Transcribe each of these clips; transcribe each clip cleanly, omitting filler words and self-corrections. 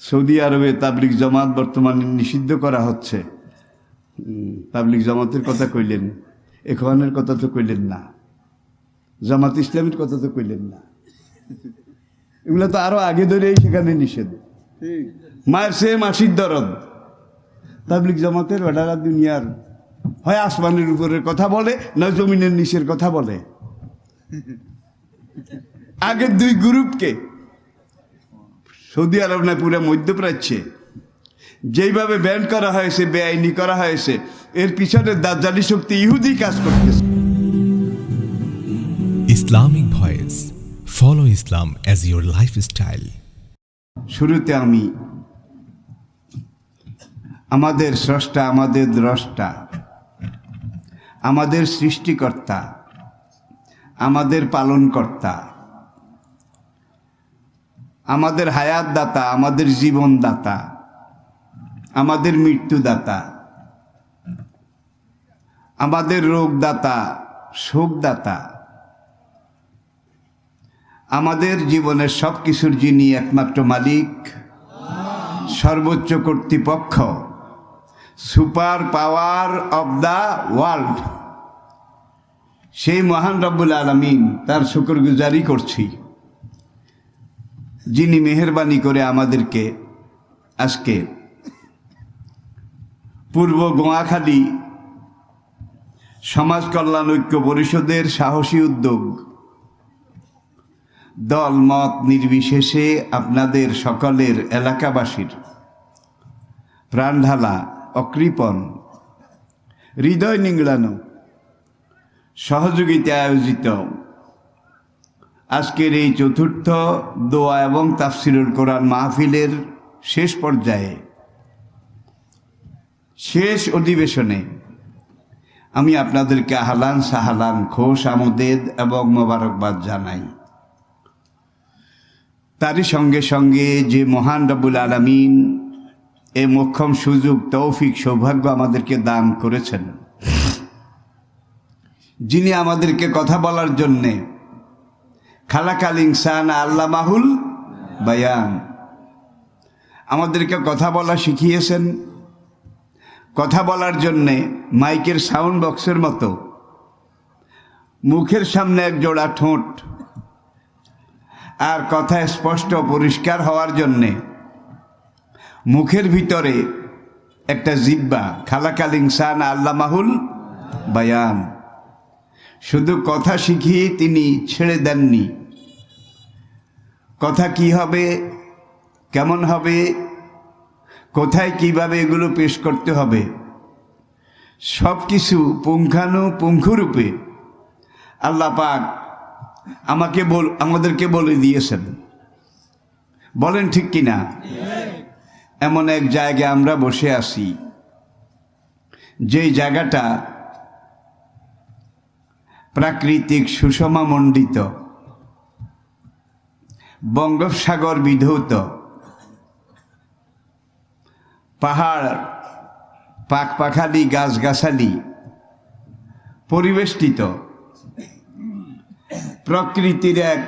Saudi আরবে তাবলিগ জামাত বর্তমানে নিষিদ্ধ করা হচ্ছে। তাবলিগ জামাতের কথা কইলেন, ইখওয়ানের কথা তো কইলেন না, জামাত ইসলামের কথা তো কইলেন না। এগুলো তো আরো আগে ধরেই সেখানে নিষেধ। মায়ের সে মাসির দরদ। তাবলিগ জামাতের ওটারা দুনিয়ার হয় আসমানের উপরের কথা বলে, না জমিনের নিচের কথা বলে। আগের দুই গ্রুপকে সৌদি আরব না পুরো মধ্যপ্রাচ্যে যেইভাবে ব্যান করা হয়েছে, বেআইনি করা হয়েছে, এর পিছনে দাজ্জালি শক্তি ইহুদি কাজ করতেছে। Islamic voice, follow Islam as your lifestyle. শুরুতে আমি আমাদের স্রষ্টা, আমাদের দ্রষ্টা, আমাদের সৃষ্টিকর্তা, আমাদের পালনকর্তা, আমাদের হায়াত দাতা, আমাদের জীবন দাতা, আমাদের মৃত্যুদাতা, আমাদের রোগদাতা, শোকদাতা, আমাদের জীবনের সব কিছুর যিনি একমাত্র মালিক, সর্বোচ্চ কর্তৃপক্ষ, super power of the world, সেই মহান রব্বুল আলামিন, তার শুকরগুজারি করছি, যিনি মেহেরবানি করে আমাদেরকে আজকে পূর্ব গোয়াখালী সমাজ কল্যাণ ঐক্য পরিষদের সাহসী উদ্যোগ, দল মত নির্বিশেষে আপনাদের সকলের এলাকাবাসীর প্রাণঢালা, অকৃপণ, হৃদয় নিংড়ানো সহযোগিতায় আয়োজিত আজকের এই চতুর্থ দোয়া এবং তাফসিরুল কোরআন মাহফিলের শেষ পর্যায়ে, শেষ অধিবেশনে আমি আপনাদেরকে আহলান সাহালান, খোশ আমদেদ এবং মোবারকবাদ জানাই। তারই সঙ্গে সঙ্গে যে মহান রব্বুল আলামিন এই মোক্ষম সুযোগ, তৌফিক, সৌভাগ্য আমাদেরকে দান করেছেন, যিনি আমাদেরকে কথা বলার জন্যে খালাকাল ইনসান আল্লামাহুল বায়ান, আমাদেরকে কথা বলা শিখিয়েছেন। কথা বলার জন্যে মাইকের সাউন্ড বক্সের মতো মুখের সামনে এক জোড়া ঠোঁট, আর কথা স্পষ্ট পরিষ্কার হওয়ার জন্যে মুখের ভিতরে একটা জিহ্বা। খালাকাল ইনসান আল্লামাহুল বায়ান। শুধু কথা শিখিয়ে তিনি ছেড়ে দেননি, কথা কি হবে, কেমন হবে, কোথায় কিভাবে এগুলো পেশ করতে হবে, সব কিছু পুঙ্খানুপুঙ্খরূপে আল্লাহ পাক আমাদেরকে বলে দিয়েছেন। বলেন ঠিক কিনা? এমন এক জায়গায় আমরা বসে আছি, যেই জায়গাটা প্রাকৃতিক সুষমা মণ্ডিত, বঙ্গোপসাগর বিধৌত, পাহাড়, পাখপাখালি, গাছগাছালি পরিবেষ্টিত, প্রকৃতির এক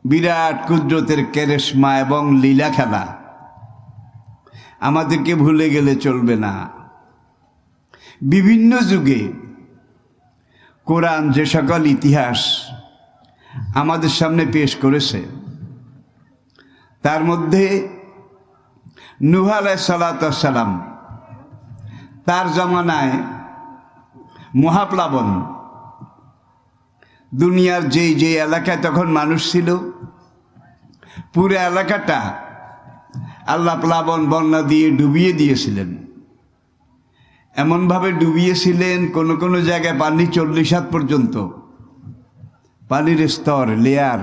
বিরাট কুদরতের কেরেশমা এবং লীলা খেলা আমাদেরকে ভুলে গেলে চলবে না। বিভিন্ন যুগে কোরআন যে সকল ইতিহাস আমাদের সামনে পেশ করেছে, তার মধ্যে নূহ আলাইহিস সালাতু ওয়াস সালাম, তার জামানায় মহাপ্লাবন, দুনিয়ার যে এলাকায় তখন মানুষ ছিল, পুরো এলাকাটা আল্লাহ প্লাবন বন্যা দিয়ে ডুবিয়ে দিয়েছিলেন। এমনভাবে ডুবিয়েছিলেন, কোনো কোনো জায়গায় পানি 40 হাত পর্যন্ত পানির স্তর, লেয়ার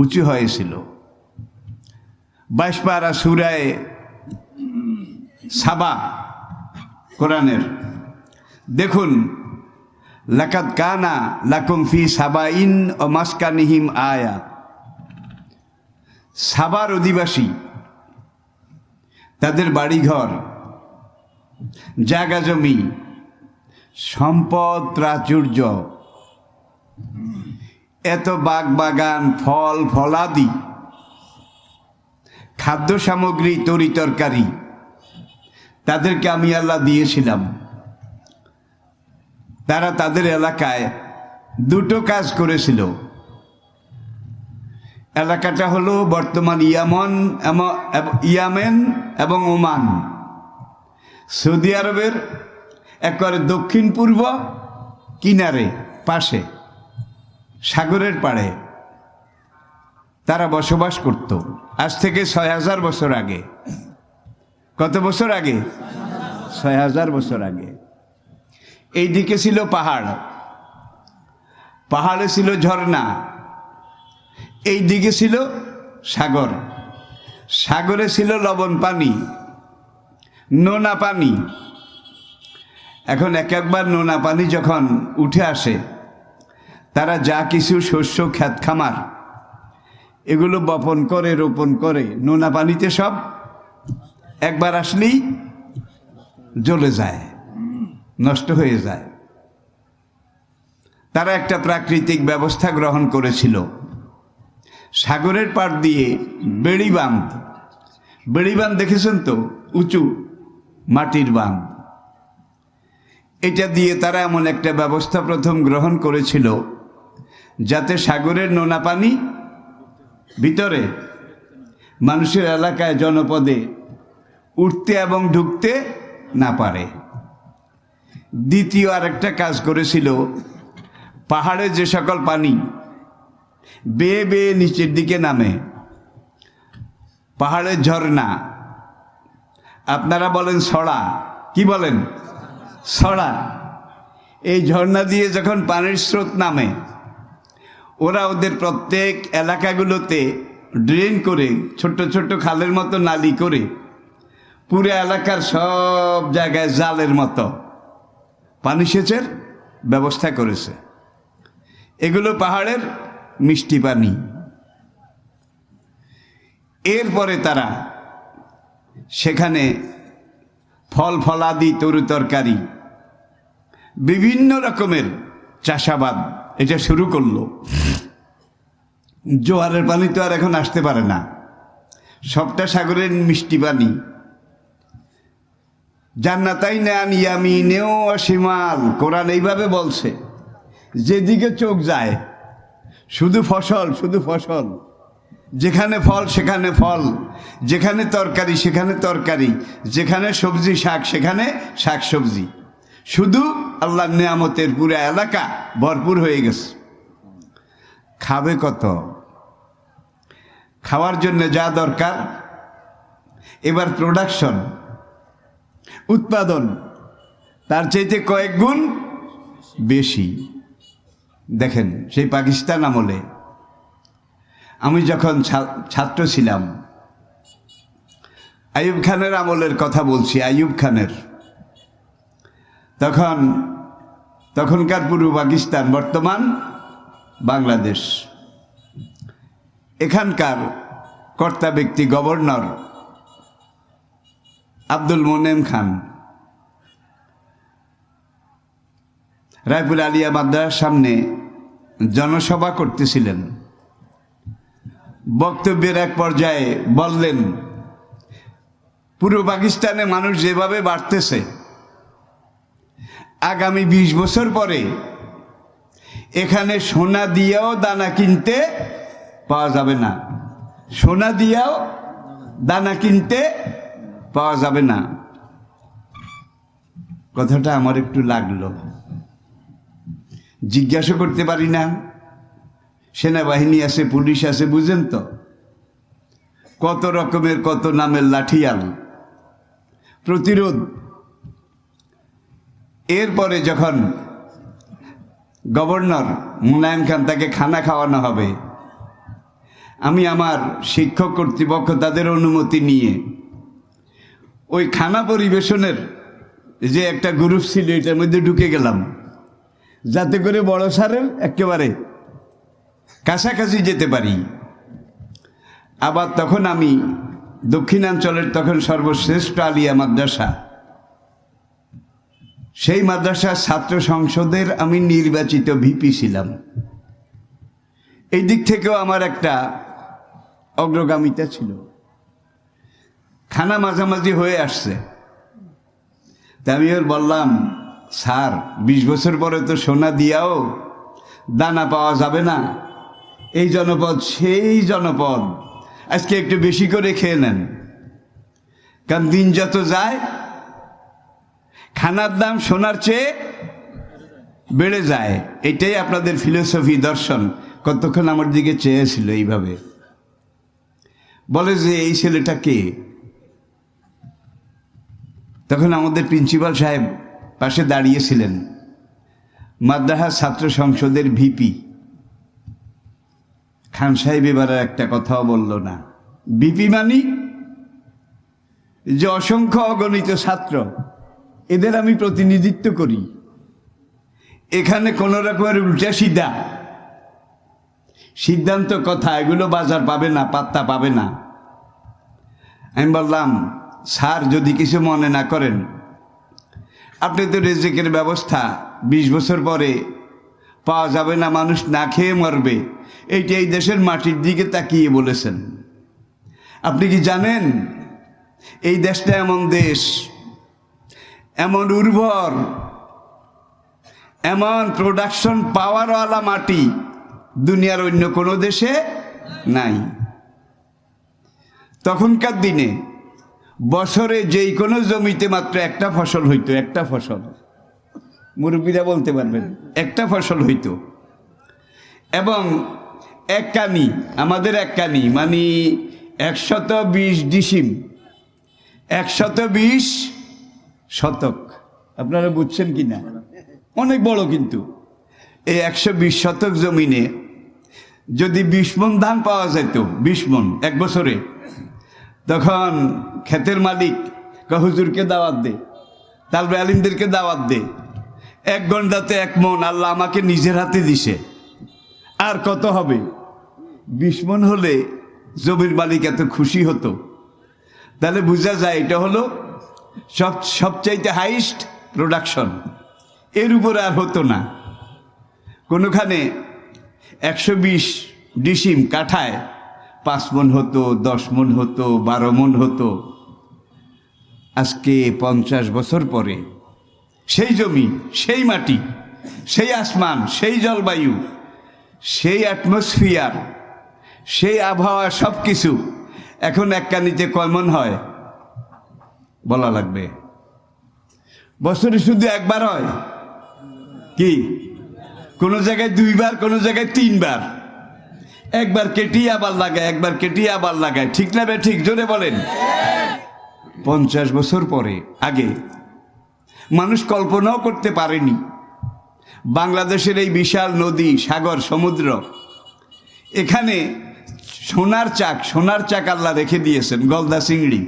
উঁচু হয়েছিল। 22 পারা সূরায়ে সাবা কোরআনের দেখুন, লাকাদ কানা লাকুম ফি সাবাইন ও মাসকানিহিম আয়া। সাবার অধিবাসী, তাদের বাড়িঘর, জায়গা জমি, সম্পদ, প্রাচুর্য, এত বাগ বাগান, ফল ফলাদি, খাদ্য সামগ্রী, তরি তরকারি তাদেরকে আমি আল্লাহ দিয়েছিলাম। তারা তাদের এলাকায় দুটো কাজ করেছিল। এলাকাটা হলো বর্তমান ইয়ামেন এবং ওমান, সৌদি আরবের একেবারে দক্ষিণ পূর্ব কিনারে পাশে সাগরের পাড়ে তারা বসবাস করত। আজ থেকে ৬,০০০ বছর আগে। কত বছর আগে? ৬,০০০ বছর আগে। এই দিকে ছিল পাহাড়, পাহাড়ে ছিল ঝর্ণা, এই দিকে ছিল সাগর, সাগরে ছিল লবণ পানি, নোনা পানি। এখন এক একবার নোনা পানি যখন উঠে আসে, তারা যা কিছু শস্য ক্ষেত খামার এগুলো বপন করে, রোপণ করে, নোনা পানিতে সব একবার আসলেই জ্বলে যায়, নষ্ট হয়ে যায়। তারা একটা প্রাকৃতিক ব্যবস্থা গ্রহণ করেছিল। সাগরের পাড় দিয়ে বেড়িবাঁধ, বেড়িবাঁধ দেখেছেন তো, উঁচু মাটির বাঁধ, এটা দিয়ে তারা এমন একটা ব্যবস্থা প্রথম গ্রহণ করেছিল যাতে সাগরের নোনা পানি ভিতরে মানুষের এলাকায়, জনপদে উঠতে এবং ঢুকতে না পারে। দ্বিতীয় আরেকটা কাজ করেছিল, পাহাড়ে যে সকল পানি বেয়ে বেয়ে নিচের দিকে নামে, পাহাড়ের ঝর্ণা, আপনারা বলেন ছড়া, কি বলেন? ছড়া। এই ঝর্ণা দিয়ে যখন পানির স্রোত নামে, ওরা ওদের প্রত্যেক এলাকাগুলোতে ড্রেন করে, ছোট্ট ছোট্ট খালের মতো নালি করে পুরো এলাকার সব জায়গায় জালের মতো পানি সেচের ব্যবস্থা করেছে। এগুলো পাহাড়ের মিষ্টি পানি। এরপরে তারা সেখানে ফল ফলাদি, তরু তরকারি, বিভিন্ন রকমের চাষাবাদ এটা শুরু করলো। জোয়ারের পানি তো আর এখন আসতে পারে না, সবটা সাগরের মিষ্টি পানি। জান্নাতাইন ইয়ামিনেও শিমাল, কোরআন এইভাবে বলছে, যেদিকে চোখ যায় শুধু ফসল, শুধু ফসল। যেখানে ফল সেখানে ফল, যেখানে তরকারি সেখানে তরকারি, যেখানে সবজি শাক সেখানে শাক সবজি। শুধু আল্লাহর নেয়ামতের পুরো এলাকা ভরপুর হয়ে গেছে। খাবে কত? খাওয়ার জন্য যা দরকার, এবার প্রোডাকশন, উৎপাদন তার চাইতে কয়েক গুণ বেশি। দেখেন, সেই পাকিস্তান আমলে আমি যখন ছাত্র ছিলাম, আইয়ুব খানের আমলের কথা বলছি, আইয়ুব খানের, তখনকার পূর্ব পাকিস্তান, বর্তমান বাংলাদেশ, এখানকার কর্তা ব্যক্তি গভর্নর আব্দুল মোনেম খান রায়পুর আলিয়া মাদ্রাসার সামনে জনসভা করতেছিলেন। বক্তব্যের এক পর্যায়ে বললেন, পূর্ব পাকিস্তানে মানুষ যেভাবে বাড়তেছে, আগামী 20 বছর পরে এখানে সোনা দিয়েও দানা কিনতে পাওয়া যাবে না, সোনা দিয়েও দানা কিনতে পাওয়া যাবে না। কথাটা আমার একটু লাগলো, জিজ্ঞাসা করতে পারি না? সেনাবাহিনী আছে, পুলিশ আছে, বুঝেন তো, কত রকমের কত নামের লাঠিয়াল প্রতিরোধ। এরপরে যখন গভর্নর মুলায়ম খান, তাকে খানা খাওয়ানো হবে, আমি আমার শিক্ষক কর্তৃপক্ষ তাদের অনুমতি নিয়ে ওই খানা পরিবেশনের যে একটা গ্রুপ ছিল এটার মধ্যে ঢুকে গেলাম, যাতে করে বড় স্যারের একেবারে কাছাকাছি যেতে পারি। আবার তখন আমি দক্ষিণাঞ্চলের তখন সর্বশ্রেষ্ঠ আলিয়া মাদ্রাসা, সেই মাদ্রাসার ছাত্র সংসদের আমি নির্বাচিত ভিপি ছিলাম। এই দিক থেকেও আমার একটা অগ্রগামিতা ছিল। খানা মাঝামাঝি হয়ে আসছে। তা আমি ওর বললাম, স্যার 20 বছর পরে তো সোনা দিয়াও দানা পাওয়া যাবে না, এই জনপদ সেই জনপদ, আজকে একটু বেশি করে খেয়ে নেন, কারণ দিন যত যায় খানার দাম সোনার চেয়ে বেড়ে যায়। এটাই আপনাদের ফিলোসফি, দর্শন। কতক্ষণ আমার দিকে চেয়েছিল এইভাবে, বলে যে এই ছেলেটা কে? তখন আমাদের প্রিন্সিপাল সাহেব পাশে দাঁড়িয়েছিলেন, মাদ্রাসা ছাত্র সংসদের ভিপি। খান সাহেব এবার একটা কথাও বলল না। ভিপি মানি যে অসংখ্য অগণিত ছাত্র, এদের আমি প্রতিনিধিত্ব করি। এখানে কোনো রকমের উল্টা সিধা সিদ্ধান্ত কথা এগুলো বাজার পাবে না, পাত্তা পাবে না। আমি বললাম, স্যার যদি কিছু মনে না করেন, আপনি তো রেজেকের ব্যবস্থা 20 বছর পরে পাওয়া যাবে না, মানুষ না খেয়ে মরবে, এইটা এই দেশের মাটির দিকে তাকিয়ে বলেছেন। আপনি কি জানেন এই দেশটা এমন দেশ, এমন উর্বর, এমন প্রোডাকশন পাওয়ারওয়ালা মাটি দুনিয়ার অন্য কোনো দেশে নাই। তখনকার দিনে বছরে যেই কোনো জমিতে মাত্র একটা ফসল হইতো, একটা ফসল, মুরব্বীরা বলতে পারবেন, একটা ফসল হইতো। এবং এক কানি, আমাদের এক কানি মানে 120 ডিসিম, 120 শতক। আপনারা বুঝছেন কি না? অনেক বড়। কিন্তু এই 120 শতক জমিনে যদি 20 মণ ধান পাওয়া যেত, 20 মণ এক বছরে, তখন ক্ষেতের মালিক হুজুরকে দাওয়াত দে, তালবে আলিমদেরকে দাওয়াত দে, 1 ঘন্টাতে 1 মণ আল্লাহ আমাকে নিজের হাতে দিছে, আর কত হবে? 20 মণ হলে জমির মালিক এত খুশি হতো। তাহলে বোঝা যায় এটা হলো সবচাইতে হাইস্ট প্রোডাকশন। এর উপরে আর হতো না কোনোখানে। 120 ডিসিম কাঠায় 5 মণ হতো, 10 মণ হতো, 12 মণ হতো। আজকে 50 বছর পরে সেই জমি, সেই মাটি, সেই আসমান, সেই জলবায়ু, সেই অ্যাটমসফিয়ার, সেই আবহাওয়া, সব কিছু এখন এক কানিতে কয় মণ হয় বলা লাগবে? বছরে শুধু একবার হয় কি? কোনো জায়গায় 2 বার, কোনো জায়গায় 3 বার। একবার কেটিয়ে আবার লাগায়, একবার কেটিয়ে আবার লাগায়। ঠিক না বে ঠিক? জোরে বলেন। 50 বছর পরে, আগে মানুষ কল্পনাও করতে পারেনি বাংলাদেশের এই বিশাল নদী, সাগর, সমুদ্র, এখানে সোনার চাক আল্লাহ রেখে দিয়েছেন। গলদা চিংড়ি,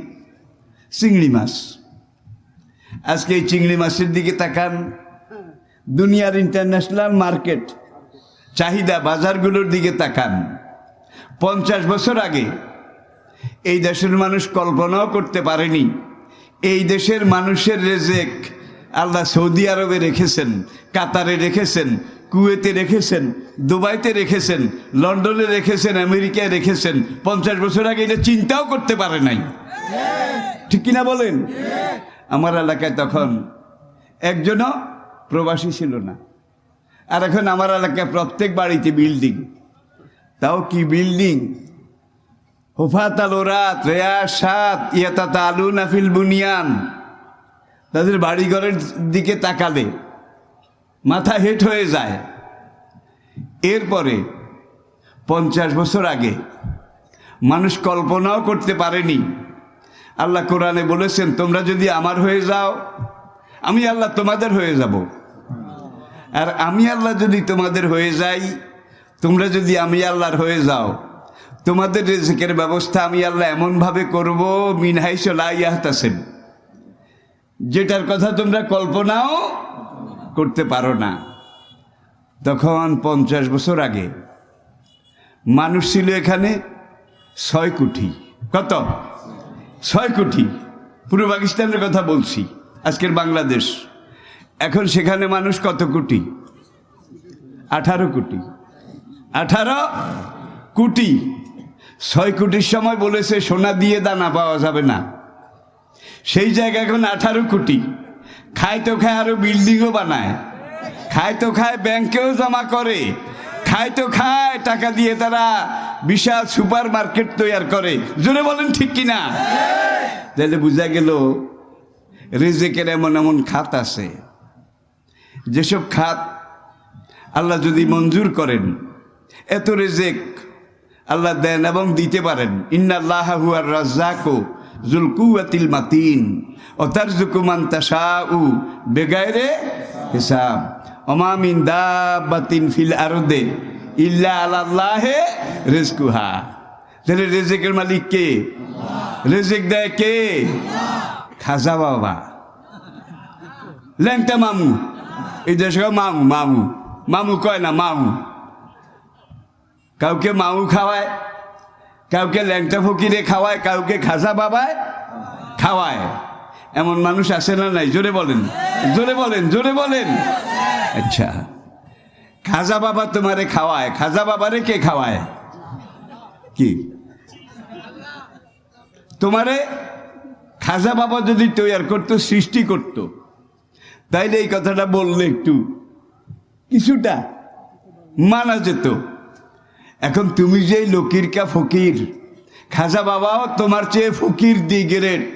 চিংড়ি মাছ। আজকে এই চিংড়ি মাছের দিকে তাকান, দুনিয়ার ইন্টারন্যাশনাল মার্কেট চাহিদা, বাজারগুলোর দিকে তাকান। 50 বছর আগে এই দেশের মানুষ কল্পনাও করতে পারেনি এই দেশের মানুষের রেজেক আল্লাহ সৌদি আরবে রেখেছেন, কাতারে রেখেছেন, কুয়েতে রেখেছেন, দুবাইতে রেখেছেন, লন্ডনে রেখেছেন, আমেরিকায় রেখেছেন। 50 বছর আগে এটা চিন্তাও করতে পারে নাই। ঠিক কিনা বলেন? আমার এলাকায় তখন একজনও প্রবাসী ছিল না। আর এখন আমার এলাকায় প্রত্যেক বাড়িতে বিল্ডিং। তাও কি বিল্ডিং! হুফাতাল ওরাত রেয়াসাত ইয়াতাতালুনা ফিল বুনিয়ান। তাদের বাড়িঘরের দিকে তাকালে মাথা হেট হয়ে যায়। এরপরে 50 বছর আগে মানুষ কল্পনাও করতে পারেনি। আল্লাহ কোরআনে বলেছেন, তোমরা যদি আমার হয়ে যাও, আমি আল্লাহ তোমাদের হয়ে যাব। আর আমি আল্লাহ যদি তোমাদের হয়ে যাই, তোমরা যদি আমি আল্লাহর হয়ে যাও, তোমাদের রিজিকের ব্যবস্থা আমি আল্লাহ এমনভাবে করব, মিন হাইসু লা ইয়াহতাসিব, যেটার কথা তোমরা কল্পনাও করতে পারো না। তখন 50 বছর আগে মানুষ ছিল এখানে 6 কোটি। কত? 6 কোটি। পুরো পাকিস্তানের কথা বলছি, আজকের বাংলাদেশ। এখন সেখানে মানুষ কত কোটি? 18 কোটি। 18 কোটি। 6 কোটির সময় বলেছে সোনা দিয়ে দানা পাওয়া যাবে না, সেই জায়গা এখন 18 কোটি। খায় তো খায়, আরো বিল্ডিংও বানায়, খায় তো খায়, ব্যাংকেও জমা করে, খায় তো খায়, টাকা দিয়ে তারা বিশাল সুপার মার্কেট তৈরি করে। জোরে বলেন ঠিক কিনা? তাহলে বোঝা গেল রিজিকের এমন এমন খাত আছে, যেসব খাত আল্লাহ যদি মঞ্জুর করেন, এত রিজিক আল্লাহ দেন এবং দিতে পারেন। ইন্নাল্লাহা হুয়ার রাজ্জাকু যুল কুওয়াতিল মাতিন ওয়া তারযুকু মান তাশাউ বিগাইরি হিসাব ওয়া মা মিন দাব্বাতিন ফিল আরদি ইল্লা আলাল্লাহি রিজকুহা। তাহলে রিজিকের মালিক কে? রিজিক দেয় কে? খাজা বাবা, ল্যাংটা মামু। এই দেশে মামু মামু মামু কয় না, মামু। কাউকে মামু খাওয়ায়, কাউকে ল্যাংটা ফকিরে খাওয়ায়, কাউকে খাজা বাবায় খাওয়ায়। এমন মানুষ আছে না নাই? জোরে বলেন, জোরে বলেন, জোরে বলেন। আচ্ছা, খাজা বাবা তোমারে খাওয়ায়, খাজা বাবারে কে খাওয়ায়? কি তোমারে খাজা বাবা যদি তৈরি করতো, সৃষ্টি করতো, তাইলে এই কথাটা বললে একটু কিছুটা মানা যেত। এখন তুমি যে লকিরকা ফকির, খাজা বাবাও তোমার চেয়ে ফকির দি গ্রেট।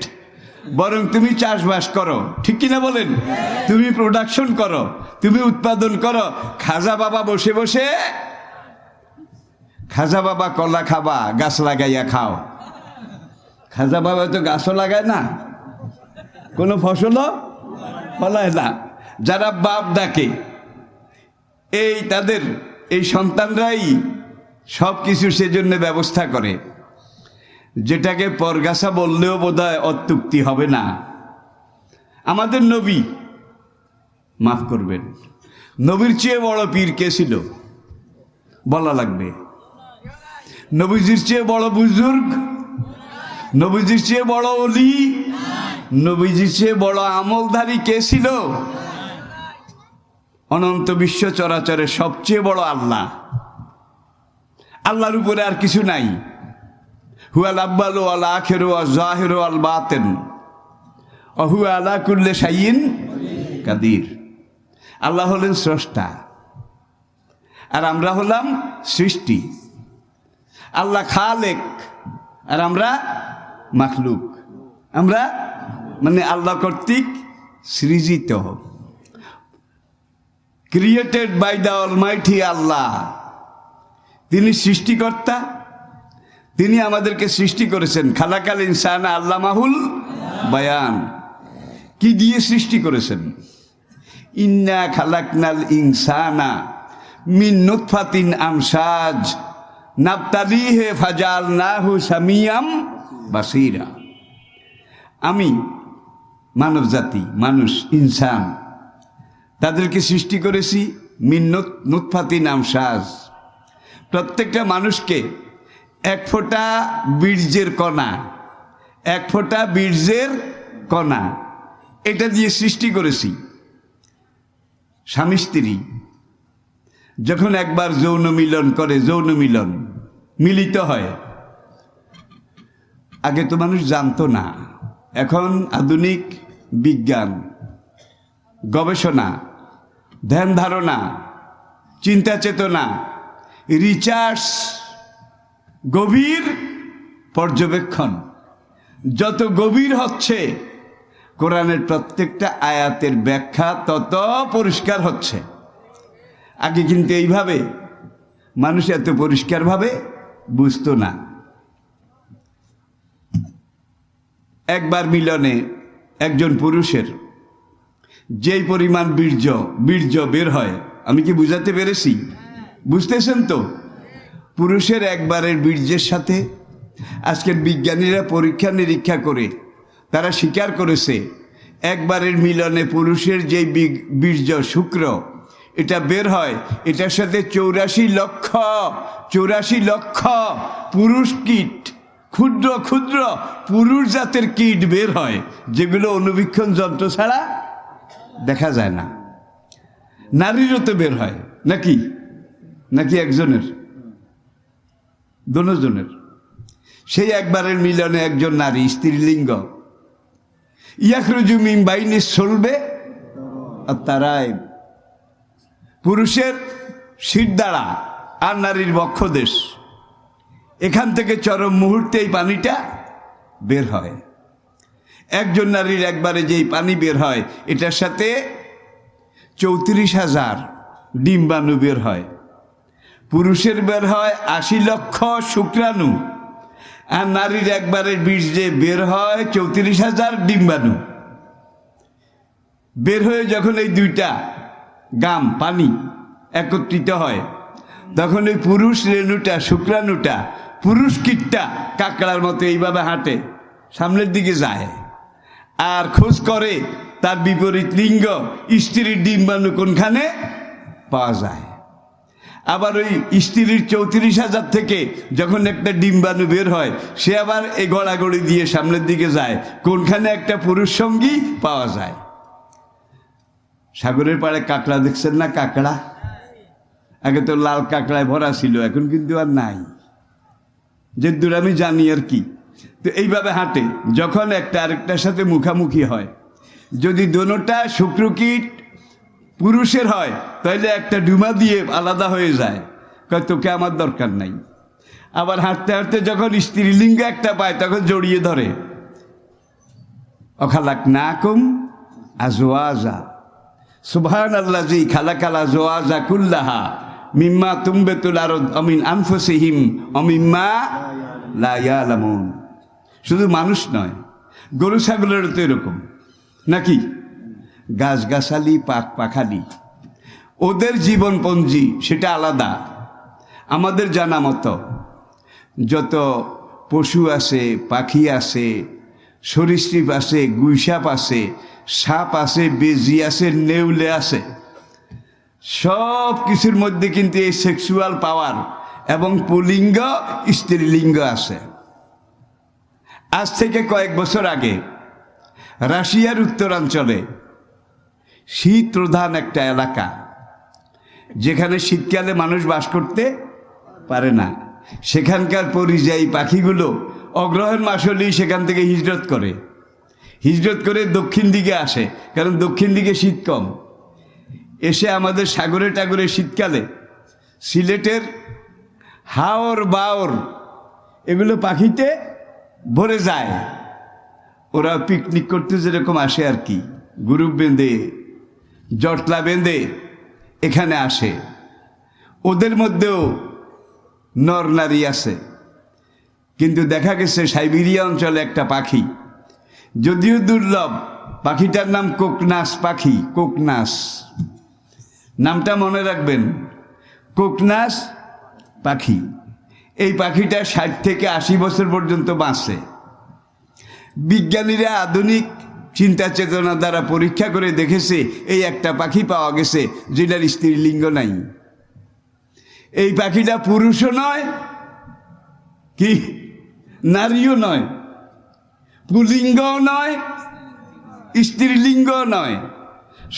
বরং তুমি চাষবাস করো, ঠিক কিনা বলেন? তুমি প্রোডাকশন করো, তুমি উৎপাদন করো। খাজা বাবা বসে বসে, খাজা বাবা কলা খাবা, গাছ লাগাইয়া খাও। খাজা বাবা তো গাছও লাগায় না, কোনো ফসলও ফলায় না। যারা বাপ ডাকে, এই তাদের এই সন্তানরাই সব কিছু সেজন্য ব্যবস্থা করে, যেটাকে পরগাছা বললেও বোধহয় অত্যুক্তি হবে না। আমাদের নবী, মাফ করবেন, নবীর চেয়ে বড় পীর কে ছিল বলা লাগবে? নবীজির চেয়ে বড় বুজুর্গ, নবীজির চেয়ে বড় ওলি, নবীজির চেয়ে বড় আমলধারী কে ছিল? অনন্ত বিশ্ব চরাচরের সবচেয়ে বড় আল্লাহ। আল্লাহর উপরে আর কিছু নাই। হুয়াল আব্বালু আল আখিরু ওয়াল জাহিরু ওয়াল বাতিন ওয়া হুয়া আলা কুল্লি শাইইন কাদির। আল্লাহ হলেন স্রষ্টা, আর আমরা হলাম সৃষ্টি। আল্লাহ খালেক, আর আমরা মাখলুক। আমরা মানে আল্লাহ কর্তৃক সৃজিত, created by the almighty Allah. তিনি সৃষ্টিকর্তা, তিনি আমাদেরকে সৃষ্টি করেছেন। খালাকাল ইনসান আল্লামাহুল বায়ান। কি দিয়ে সৃষ্টি করেছেন? ইন্না খালাকনাল ইনসানা মিন নুতফাতিন আমসাজ নাবতালিহে ফাজালনাহু সামিয়াম বাসীরা। আমি মানব জাতি, মানুষ, ইনসান, তাদেরকে সৃষ্টি করেছি মিন নুতফাতিন আমসাজ। প্রত্যেকটা মানুষকে এক ফোঁটা বীর্যের কণা, এক ফোঁটা বীর্যের কণা, এটা দিয়ে সৃষ্টি করেছি। স্বামী স্ত্রী যখন একবার যৌন মিলন করে, যৌন মিলন মিলিত হয়, আগে তো মানুষ জানতো না। এখন আধুনিক বিজ্ঞান, গবেষণা, ধ্যান ধারণা, চিন্তা চেতনা, রিসার্চ, গভীর পর্যবেক্ষণ যত গভীর হচ্ছে, কোরআনের প্রত্যেকটা আয়াতের ব্যাখ্যা তত পরিষ্কার হচ্ছে। আগে কিন্তু এইভাবে মানুষ এত পরিষ্কারভাবে বুঝতো না। একবার মিলনে একজন পুরুষের যেই পরিমাণ বীর্য বের হয়, আমি কি বুঝাতে পেরেছি? বুঝতেছেন তো? পুরুষের একবারের বীর্যের সাথে আজকের বিজ্ঞানীরা পরীক্ষা নিরীক্ষা করে তারা স্বীকার করেছে, একবারের মিলনে পুরুষের যেই বীর্য, শুক্র, এটা বের হয়, এটার সাথে 84 লক্ষ পুরুষ কীট, ক্ষুদ্র ক্ষুদ্র পুরুষ জাতের কীট বের হয়, যেগুলো অনুবীক্ষণ যন্ত্র ছাড়া দেখা যায় না। নারীরও তো বের হয় নাকি? নাকি একজনের? দুজনের। সেই একবারের মিলনে একজন নারী, স্ত্রীলিঙ্গ, ইয়াখরুজু মিন বাইনিস সুলবে আত-তারাইব, পুরুষের শিরদাঁড়া আর নারীর বক্ষদেশ, এখান থেকে চরম মুহূর্তে এই পানিটা বের হয়। একজন নারীর একবারে যেই পানি বের হয়, এটার সাথে 34,000 ডিম্বাণু বের হয়। পুরুষের বের হয় 80 লক্ষ শুক্রাণু, আর নারীর একবারে বীর্যে বের হয় 34,000 ডিম্বাণু। বের হয়ে যখন এই দুইটা গাম পানি একত্রিত হয়, তখন ওই পুরুষ রেণুটা, শুক্রাণুটা, পুরুষ কীটটা কাকড়ার মতো এইভাবে হাঁটে, সামনের দিকে যায় আর খোঁজ করে তার বিপরীত লিঙ্গ, স্ত্রীর ডিম্বাণু কোনখানে পাওয়া যায়। আবার ওই স্ত্রীর 34,000 থেকে যখন একটা ডিম্বাণু বের হয়, সে আবার এই গড়াগড়ি দিয়ে সামনের দিকে যায়, কোনখানে একটা পুরুষ সঙ্গী পাওয়া যায়। সাগরের পাড়ে কাঁকড়া দেখছেন না? কাঁকড়া আগে তো লাল কাঁকড়ায় ভরা ছিল, এখন কিন্তু আর নাই, যে দূর আমি জানি আর কি। তো এইভাবে হাঁটে, যখন একটা আরেকটার সাথে মুখামুখি হয়, যদি দোনোটা শুক্রকীট পুরুষের হয়, তাহলে একটা ডুমা দিয়ে আলাদা হয়ে যায়, কয় তোকে আমার দরকার নাই। আবার হাঁটতে হাঁটতে যখন স্ত্রীলিঙ্গ একটা পায়, তখন জড়িয়ে ধরে। অখালাকনাকুম আজওয়াজা, সুবহানাল্লাযী খালাকাল আজওয়াজা কুল্লাহা মিম্মা তুমবিতুল আরদ ওয়া মিন আনফুসিহিম ওয়া মিম্মা লা ইয়ালামুন। শুধু মানুষ নয়, গরু ছাগলেরও তো এরকম নাকি? গাছগাছালি, পাখ পাখালি, ওদের জীবনপঞ্জি সেটা আলাদা। আমাদের জানা মতো যত পশু আছে, পাখি আছে, সরীসৃপ আছে, গুইসাপ আছে, সাপ আছে, বেজি আছে, নেউলে আছে, সব কিছুর মধ্যে কিন্তু এই সেক্সুয়াল পাওয়ার এবং পুলিঙ্গ স্ত্রীলিঙ্গ আছে। আজ থেকে কয়েক বছর আগে রাশিয়ার উত্তরাঞ্চলে শীত প্রধান একটা এলাকা, যেখানে শীতকালে মানুষ বাস করতে পারে না, সেখানকার পরিযায়ী পাখিগুলো অগ্রহায়ণ মাস হলেই সেখান থেকে হিজরত করে দক্ষিণ দিকে আসে, কারণ দক্ষিণ দিকে শীত কম। এসে আমাদের সাগরে টাগরে শীতকালে সিলেটের হাওর বাওর এগুলো পাখিতে ভরে যায়। ওরা পিকনিক করতে যেরকম আসে আর কি, গ্রুপ বেঁধে, জটলা বেঁধে এখানে আসে। ওদের মধ্যেও নর নারী আছে, কিন্তু দেখা গেছে সাইবেরিয়া অঞ্চলে একটা পাখি, যদিও দুর্লভ, পাখিটার নাম কোকনাস পাখি। কোকনাস নামটা মনে রাখবেন, কোকনাস পাখি। এই পাখিটা 60 থেকে 80 বছর পর্যন্ত বাঁচে। বিজ্ঞানীরা আধুনিক চিন্তা চেতনা দ্বারা পরীক্ষা করে দেখেছে এই একটা পাখি পাওয়া গেছে যেটার স্ত্রীলিঙ্গ নাই। এই পাখিটা পুরুষও নয়, কি নারীও নয়, পুলিঙ্গও নয়, স্ত্রীলিঙ্গও নয়।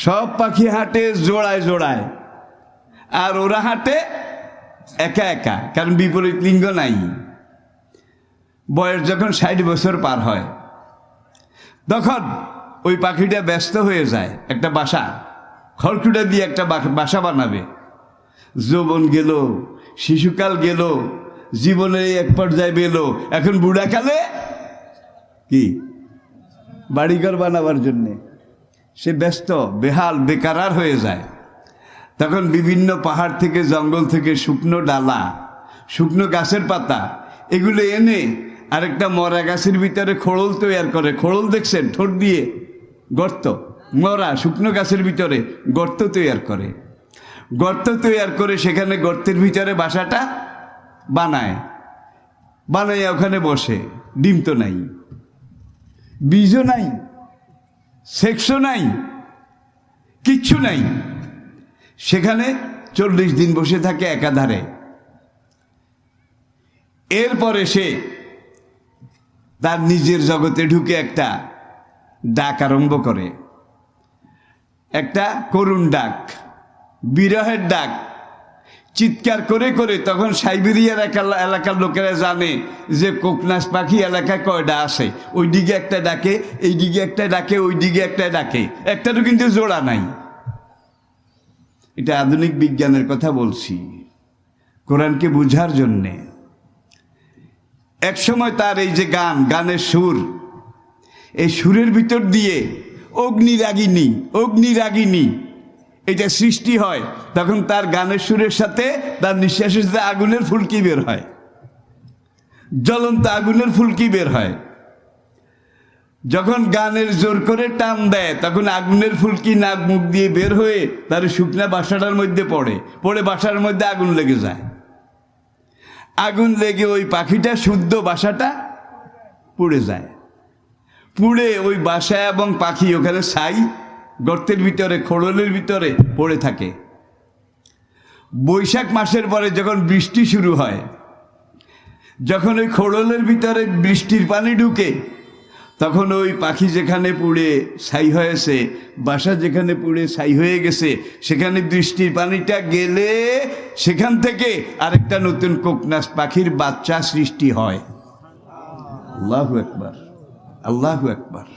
সব পাখি হাঁটে জোড়ায় জোড়ায়, আর ওরা হাঁটে একা একা, কারণ বিপরীত লিঙ্গ নাই। বয়স যখন 60 বছর পার হয়, তখন ওই পাখিটা ব্যস্ত হয়ে যায়, একটা বাসা খড়কুটা দিয়ে একটা বাসা বানাবে। যৌবন গেল, শিশুকাল গেল, জীবনের এক পর্যায়ে পেল, এখন বুড়াকালে কি বাড়িঘর বানাবার জন্যে সে ব্যস্ত, বেহাল বেকারার হয়ে যায়। তখন বিভিন্ন পাহাড় থেকে, জঙ্গল থেকে শুকনো ডালা, শুকনো গাছের পাতা এগুলো এনে আরেকটা মরা গাছের ভিতরে খোড়ল তৈরি করে। খোড়ল দেখছেন, ঠোঁট দিয়ে গর্ত, মরা শুকনো গাছের ভিতরে গর্ত তৈরি করে। গর্ত তৈরি করে সেখানে গর্তের ভিতরে বাসাটা বানায় ওখানে বসে। ডিম তো নাই, বীজও নাই, সেক্সও নাই, কিচ্ছু নাই। সেখানে 40 দিন বসে থাকে একাধারে। এরপরে সে তার নিজের জগতে ঢুকে একটা ডাক আরম্ভ করে, একটা করুণ ডাক, বিরহের ডাক। চিৎকার করে করে তখন সাইবেরিয়ার এলাকার লোকেরা জানে যে কোকনাস পাখি এলাকায় কয়টা আসে, ওই দিকে একটা ডাকে, এই দিকে একটা ডাকে, ওই দিকে একটা ডাকে, একটারও কিন্তু জোড়া নাই। এটা আধুনিক বিজ্ঞানের কথা বলছি, কোরআনকে বুঝার জন্যে। এক সময় তার এই যে গানের সুর, এই সুরের ভিতর দিয়ে অগ্নিরাগিনী এটা সৃষ্টি হয়, তখন তার গানের সুরের সাথে তার নিঃশ্বাসের সাথে আগুনের ফুলকি বের হয়, জ্বলন্ত আগুনের ফুলকি বের হয়। যখন গানের জোর করে টান দেয় তখন আগুনের ফুলকি নাক মুখ দিয়ে বের হয়ে তার শুকনা বাসাটার মধ্যে পড়ে বাসার মধ্যে আগুন লেগে যায়। আগুন লেগে ওই পাখিটা শুদ্ধ বাসাটা পুড়ে যায়। পুড়ে ওই বাসা এবং পাখি ওখানে ছাই গর্তের ভিতরে, খোড়লের ভিতরে পড়ে থাকে। বৈশাখ মাসের পরে যখন বৃষ্টি শুরু হয়, যখন ওই খোড়লের ভিতরে বৃষ্টির পানি ঢুকে, তখন ওই পাখি যেখানে পুড়ে ছাই হয়েছে, বাসা যেখানে পুড়ে ছাই হয়ে গেছে, সেখানে বৃষ্টির পানিটা গেলে সেখান থেকে আরেকটা নতুন কোকনাস পাখির বাচ্চা সৃষ্টি হয়। আল্লাহু আকবার, আল্লাহু আকবার।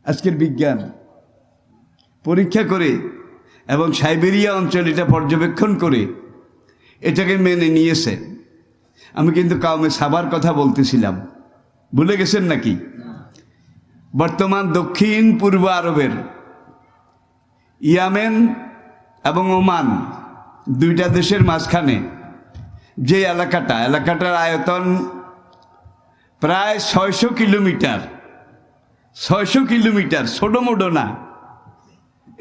আজকের বিজ্ঞান পরীক্ষা করে এবং সাইবেরিয়া অঞ্চল এটা পর্যবেক্ষণ করে এটাকে মেনে নিয়েছে। আমি কিন্তু কাউমে সাবার কথা বলতেছিলাম, ভুলে গেছেন নাকি? বর্তমান দক্ষিণ পূর্ব আরবের ইয়ামেন এবং ওমান দুইটা দেশের মাঝখানে যে এলাকাটার আয়তন প্রায় 600 কিলোমিটার, 600 কিলোমিটার, ছোটো মোটো না।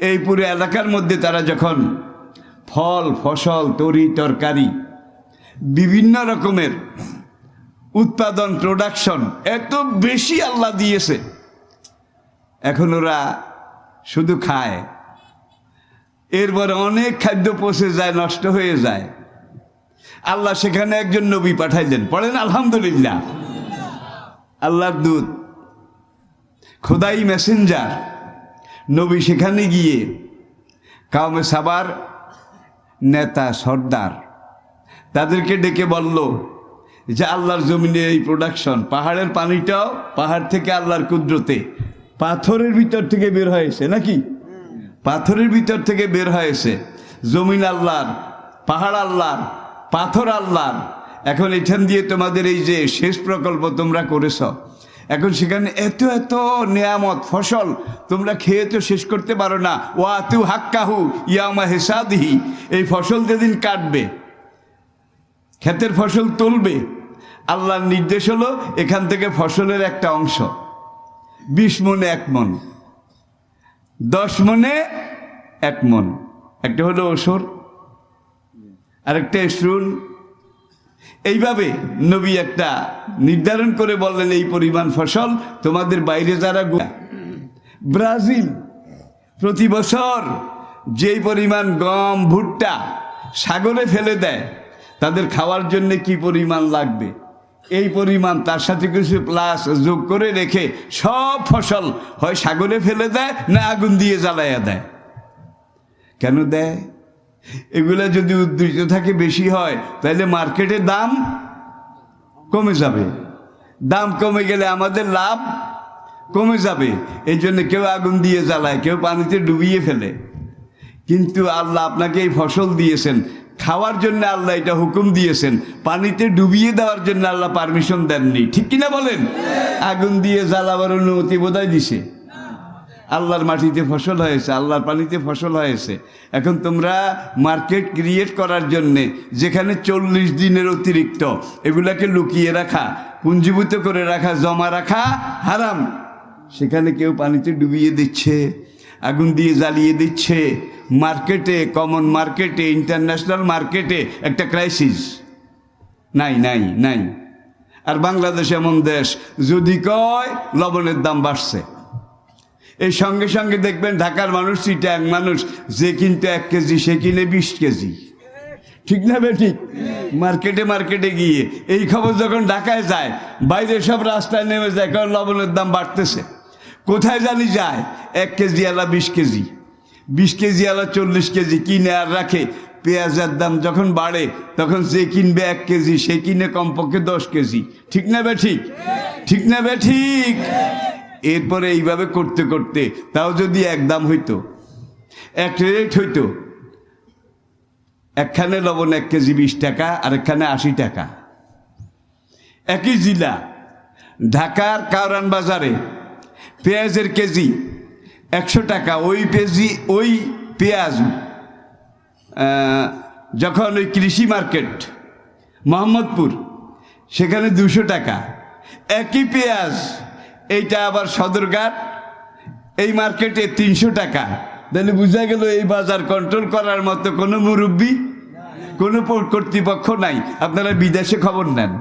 এই পুরো এলাকার মধ্যে তারা যখন ফল ফসল, তরি তরকারি, বিভিন্ন রকমের উৎপাদন, প্রোডাকশন এত বেশি আল্লাহ দিয়েছে, এখন ওরা শুধু খায়, এরপরে অনেক খাদ্য পচে যায়, নষ্ট হয়ে যায়। আল্লাহ সেখানে একজন নবী পাঠাইলেন, পড়েন আলহামদুলিল্লাহ। আল্লাহর দূত, খোদাই মেসেঞ্জার নবী সেখানে গিয়ে কাউমে সাবার নেতা, সর্দার তাদেরকে ডেকে বলল যে আল্লাহর জমিনে এই প্রোডাকশন, পাহাড়ের পানিটাও পাহাড় থেকে আল্লাহর কুদরতে পাথরের ভিতর থেকে বের হয়েছে, নাকি? পাথরের ভিতর থেকে বের হয়েছে। জমিন আল্লাহর, পাহাড় আল্লাহর, পাথর আল্লাহর। এখন এখান দিয়ে তোমাদের এই যে শেষ প্রকল্প তোমরা করেছ, এখন সেখানে এত এত নেয়ামত, ফসল তোমরা খেয়ে তো শেষ করতে পারো না। ওয়াতু হাক্কাহু ইয়ামা হেসাদিহি, এই ফসল যেদিন কাটবে, ক্ষেতের ফসল তুলবে, আল্লাহর নির্দেশ হলো এখান থেকে ফসলের একটা অংশ 20 মনে 1 মন, 10 মনে 1 মন, একটা হলো ওসর, আরেকটা এসরুন। এইভাবে নবী একটা নির্ধারণ করে বললেন এই পরিমাণ ফসল তোমাদের বাইরে যারা, ব্রাজিল প্রতি বছর যেই পরিমাণ গম, ভুট্টা সাগরে ফেলে দেয়, তাদের খাওয়ার জন্য কি পরিমাণ লাগবে, এই পরিমাণ তার সাথে কিছু প্লাস যোগ করে রেখে সব ফসল হয় সাগরে ফেলে দেয়, না আগুন দিয়ে জ্বালাইয়া দেয়। কেন দেয়? এগুলা যদি উদ্ধৃত থাকে, বেশি হয়, তাহলে মার্কেটে দাম কমে যাবে। দাম কমে গেলে আমাদের লাভ কমে যাবে। এই জন্য কেউ আগুন দিয়ে জ্বালায়, কেউ পানিতে ডুবিয়ে ফেলে। কিন্তু আল্লাহ আপনাকে এই ফসল দিয়েছেন খাওয়ার জন্য, আল্লাহ এটা হুকুম দিয়েছেন, পানিতে ডুবিয়ে দেওয়ার জন্য আল্লাহ পারমিশন দেননি, ঠিক কিনা বলেন? আগুন দিয়ে জ্বালাবার অনুমতি বোধহয় দিছে। আল্লাহর মাটিতে ফসল হয়েছে, আল্লাহর পানিতে ফসল হয়েছে। এখন তোমরা মার্কেট ক্রিয়েট করার জন্যে যেখানে 40 দিনের অতিরিক্ত এগুলাকে লুকিয়ে রাখা, পুঞ্জীভূত করে রাখা, জমা রাখা হারাম, সেখানে কেউ পানিতে ডুবিয়ে দিচ্ছে, আগুন দিয়ে জ্বালিয়ে দিচ্ছে। মার্কেটে, কমন মার্কেটে, ইন্টারন্যাশনাল মার্কেটে একটা ক্রাইসিস নাই নাই নাই। আর বাংলাদেশ এমন দেশ, যদি কয় লবণের দাম বাড়ছে, এই সঙ্গে সঙ্গে দেখবেন ঢাকার মানুষ, চিটাং মানুষ, যে কিনতে 1 কেজি সে কিনে 20 কেজি, ঠিক না বেঠিক? মার্কেটে গিয়ে এই খবর যখন ঢাকায় যায়, বাইরে সব রাস্তায় নেমে যায়, কারণ লবণের দাম বাড়তেছে। কোথায় জানি যায়, 1 কেজি আলা 20 কেজি, 20 কেজি আলা 40 কেজি কিনে আর রাখে। পেঁয়াজের দাম যখন বাড়ে তখন যে কিনবে 1 কেজি সে কিনে কমপক্ষে 10 কেজি। ঠিক না বে ঠিক? ঠিক না বে ঠিক? এরপরে এইভাবে করতে করতে তাও যদি এক দাম হইতো, এক রেট হইতো, একখানে লবণ 1 কেজি 20 টাকা, আর একখানে 80 টাকা। একই জেলা ঢাকার কারওয়ান বাজারে পেঁয়াজের কেজি 100 টাকা। ওই পেঁয়াজ যখন ওই কৃষি মার্কেট মোহাম্মদপুর সেখানে 200 টাকা। একই পেঁয়াজ এইটা আবার সদরঘাট এই মার্কেটে 300 টাকা। তাহলে বোঝা গেল এই বাজার কন্ট্রোল করার মতো কোনো মুরব্বী, কোনো কর্তৃপক্ষ নাই। আপনারা বিদেশে খবর নেন,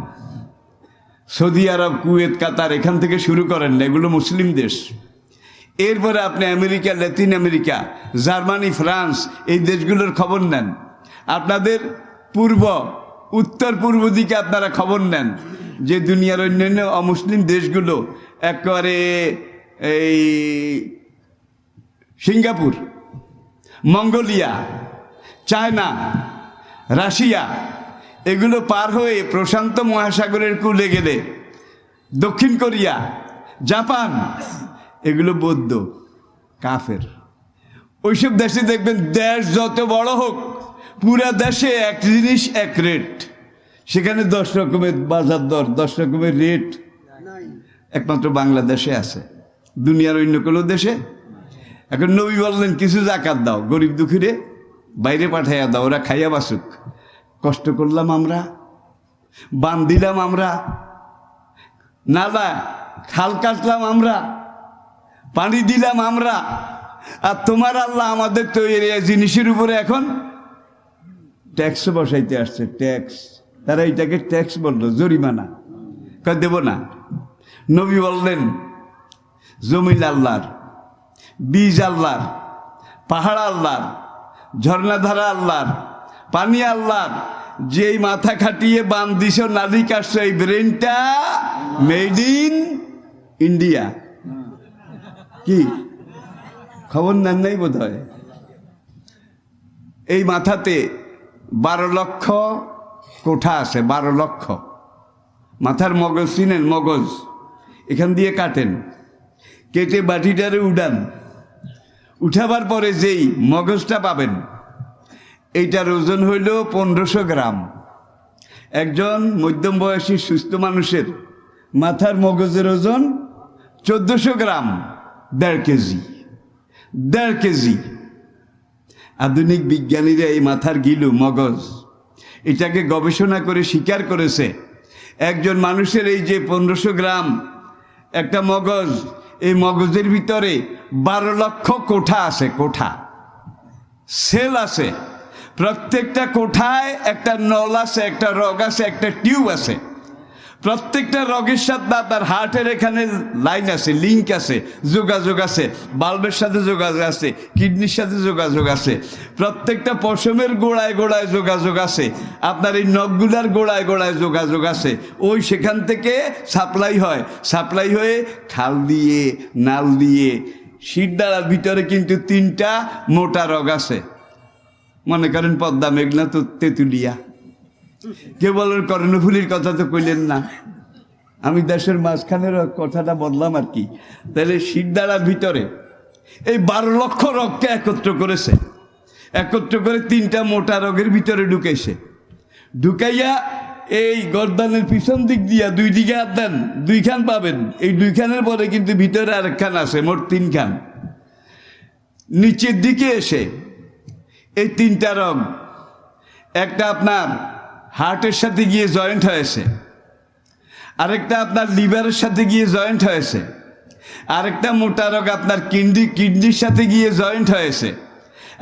সৌদি আরব, কুয়েত, কাতার, এখান থেকে শুরু করেন না, এগুলো মুসলিম দেশ। এরপরে আপনি America, Latin America, Germany, France, এই দেশগুলোর খবর নেন। আপনাদের উত্তর পূর্ব দিকে আপনারা খবর নেন যে দুনিয়ার অন্যান্য অমুসলিম দেশগুলো একেবারে এই সিঙ্গাপুর, মঙ্গোলিয়া, চায়না, রাশিয়া, এগুলো পার হয়ে প্রশান্ত মহাসাগরের কূলে গেলে দক্ষিণ কোরিয়া, জাপান, এগুলো বৌদ্ধ, কাফের। ওইসব দেশে দেখবেন দেশ যত বড় হোক পুরা দেশে এক জিনিস এক রেট। সেখানে 10 রকমের বাজার দর, 10 রকমের রেট একমাত্র বাংলাদেশে আছে, দুনিয়ার অন্য কোনো দেশে। এখন নবী বললেন কিছু জাকাত দাও, গরিব দুঃখীরে বাইরে পাঠাইয়া দাও, ওরা খাইয়া বাসুক। কষ্ট করলাম আমরা, বান দিলাম আমরা, নালা খাল কাটলাম আমরা, পানি দিলাম আমরা, আর তোমার আল্লাহ আমাদের তৈরি জিনিসের উপরে এখন ট্যাক্স বসাইতে আসছে। ট্যাক্স, তারা এটাকে ট্যাক্স বললো, জরিমানা। দেব না। নবী বললেন জমিন আল্লাহর, বীজ আল্লাহর, পাহাড় আল্লাহর, ঝর্ণাধারা আল্লাহর, পানি আল্লাহর। যেই মাথা খাটিয়ে বান দিছ, নালি কাটছ, এই ব্রেনটা মেড ইন ইন্ডিয়া। কি খবর নেন নাই বোধ হয়? এই মাথাতে 12 লক্ষ কোঠা আছে, 12 লক্ষ। মাথার মগজ চিনেন? মগজ এখান দিয়ে কাটেন, কেটে বাটিটারে উঠান, উঠাবার পরে যেই মগজটা পাবেন এইটার ওজন হইল 1500 গ্রাম। একজন মধ্যম বয়সী সুস্থ মানুষের মাথার মগজের ওজন 1400 গ্রাম, 1.5 কেজি। 1.5 কেজি। আধুনিক বিজ্ঞানীরা এই মাথার গিলু, মগজ, এটাকে গবেষণা করে স্বীকার করেছে একজন মানুষের এই যে 1500 গ্রাম একটা মগজ, এই মগজের ভিতরে 12 লক্ষ কোঠা আছে, কোঠা, সেল আছে। প্রত্যেকটা কোঠায় একটা নল আছে, একটা রগ আছে, একটা টিউব আছে। প্রত্যেকটা রগের সাথে আপনার হার্টের এখানে লাইন আছে, লিঙ্ক আছে, যোগাযোগ আছে, বাল্বের সাথে যোগাযোগ আছে, কিডনির সাথে যোগাযোগ আছে, প্রত্যেকটা পশমের গোড়ায় গোড়ায় যোগাযোগ আছে, আপনার এই নখগুলার গোড়ায় গোড়ায় যোগাযোগ আছে। ওই সেখান থেকে সাপ্লাই হয়, সাপ্লাই হয়ে খাল দিয়ে, নাল দিয়ে, শিরদাঁড়ার ভিতরে কিন্তু 3টা মোটা রগ আছে। মনে করেন পদ্মা, মেঘনা, তো তেঁতুলিয়া। কে বলেন কর্ণফুলির কথা তো কইলেন না, আমি দেশের মাঝখানের কথাটা বললাম আর কি। তাহলে শিরদাঁড়ার ভিতরে এই 12 লক্ষ রগকে একত্র করেছে, একত্র করে 3টা মোটা রগের ভিতরে ঢুকাইছে। ঢুকাইয়া এই গর্দানের পিছন দিক দিয়া 2 দিকে হাত দেন, 2 খান পাবেন। এই 2 খানের পরে কিন্তু ভিতরে আরেকখান আছে, মোট 3 খান। নিচের দিকে এসে এই 3টা রগ, একটা আপনার হার্টের সাথে গিয়ে জয়েন্ট হয়েছে, আরেকটা আপনার লিভারের সাথে গিয়ে জয়েন্ট হয়েছে, আরেকটা মোটা রগ আপনার কিডনির সাথে গিয়ে জয়েন্ট হয়েছে।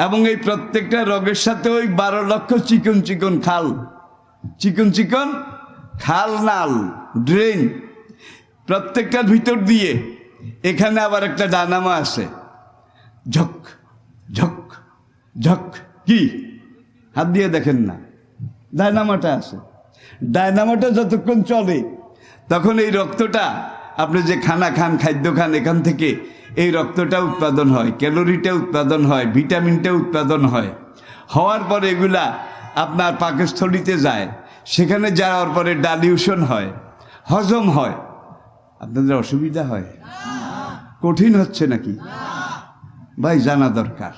এবং এই প্রত্যেকটা রগের সাথে ওই 12 লক্ষ চিকন চিকন খাল, চিকন চিকন খাল, নাল, ড্রেন, প্রত্যেকটার ভিতর দিয়ে এখানে আবার একটা ডায়নামো আছে, ঝক ঝক ঝক। কি হাত দিয়ে দেখেন না, ডায়নামোটা আছে। ডায়নামোটা যতক্ষণ চলে তখন এই রক্তটা, আপনি যে খানা খান, খাদ্য খান, এখান থেকে এই রক্তটা উৎপাদন হয়, ক্যালোরিটা উৎপাদন হয়, ভিটামিনটা উৎপাদন হয়। হওয়ার পরে এগুলা আপনার পাকস্থলিতে যায়, সেখানে যাওয়ার পরে ডাইলিউশন হয়, হজম হয়। আপনাদের অসুবিধা হয়? কঠিন হচ্ছে নাকি? ভাই জানা দরকার,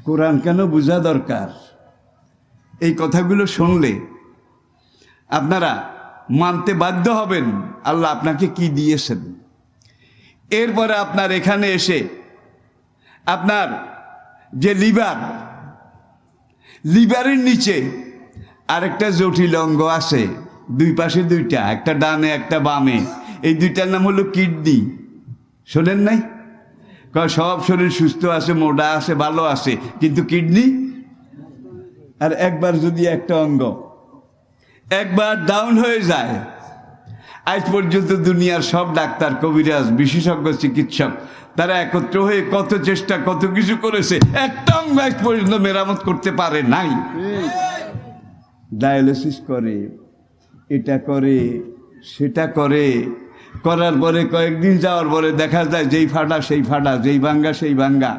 কোরআন কেন বোঝা দরকার। এই কথাগুলো শুনলে আপনারা মানতে বাধ্য হবেন আল্লাহ আপনাকে কি দিয়েছেন। এরপরে আপনার এখানে এসে আপনার যে লিভারের নিচে আরেকটা জটিল অঙ্গ আছে, দুই পাশে দুইটা, একটা ডানে একটা বামে, এই দুইটার নাম হলো কিডনি। শোনেন নাই? সব শরীর সুস্থ আছে, মোটা আছে, ভালো আছে, কিন্তু কিডনি। আর একবার যদি একটা অঙ্গ একবার ডাউন হয়ে যায়, আজ পর্যন্ত দুনিয়ার সব ডাক্তার, কবিরাজ, বিশেষজ্ঞ চিকিৎসক তারা একত্র হয়ে কত চেষ্টা, কত কিছু করেছে, একটা অঙ্গ আজ পর্যন্ত মেরামত করতে পারে নাই। ডায়ালিসিস করে, এটা করে, সেটা করে, করার পরে কয়েকদিন যাওয়ার পরে দেখা যায় যেই ফাটা সেই ফাটা, যেই ভাঙ্গা সেই ভাঙ্গা,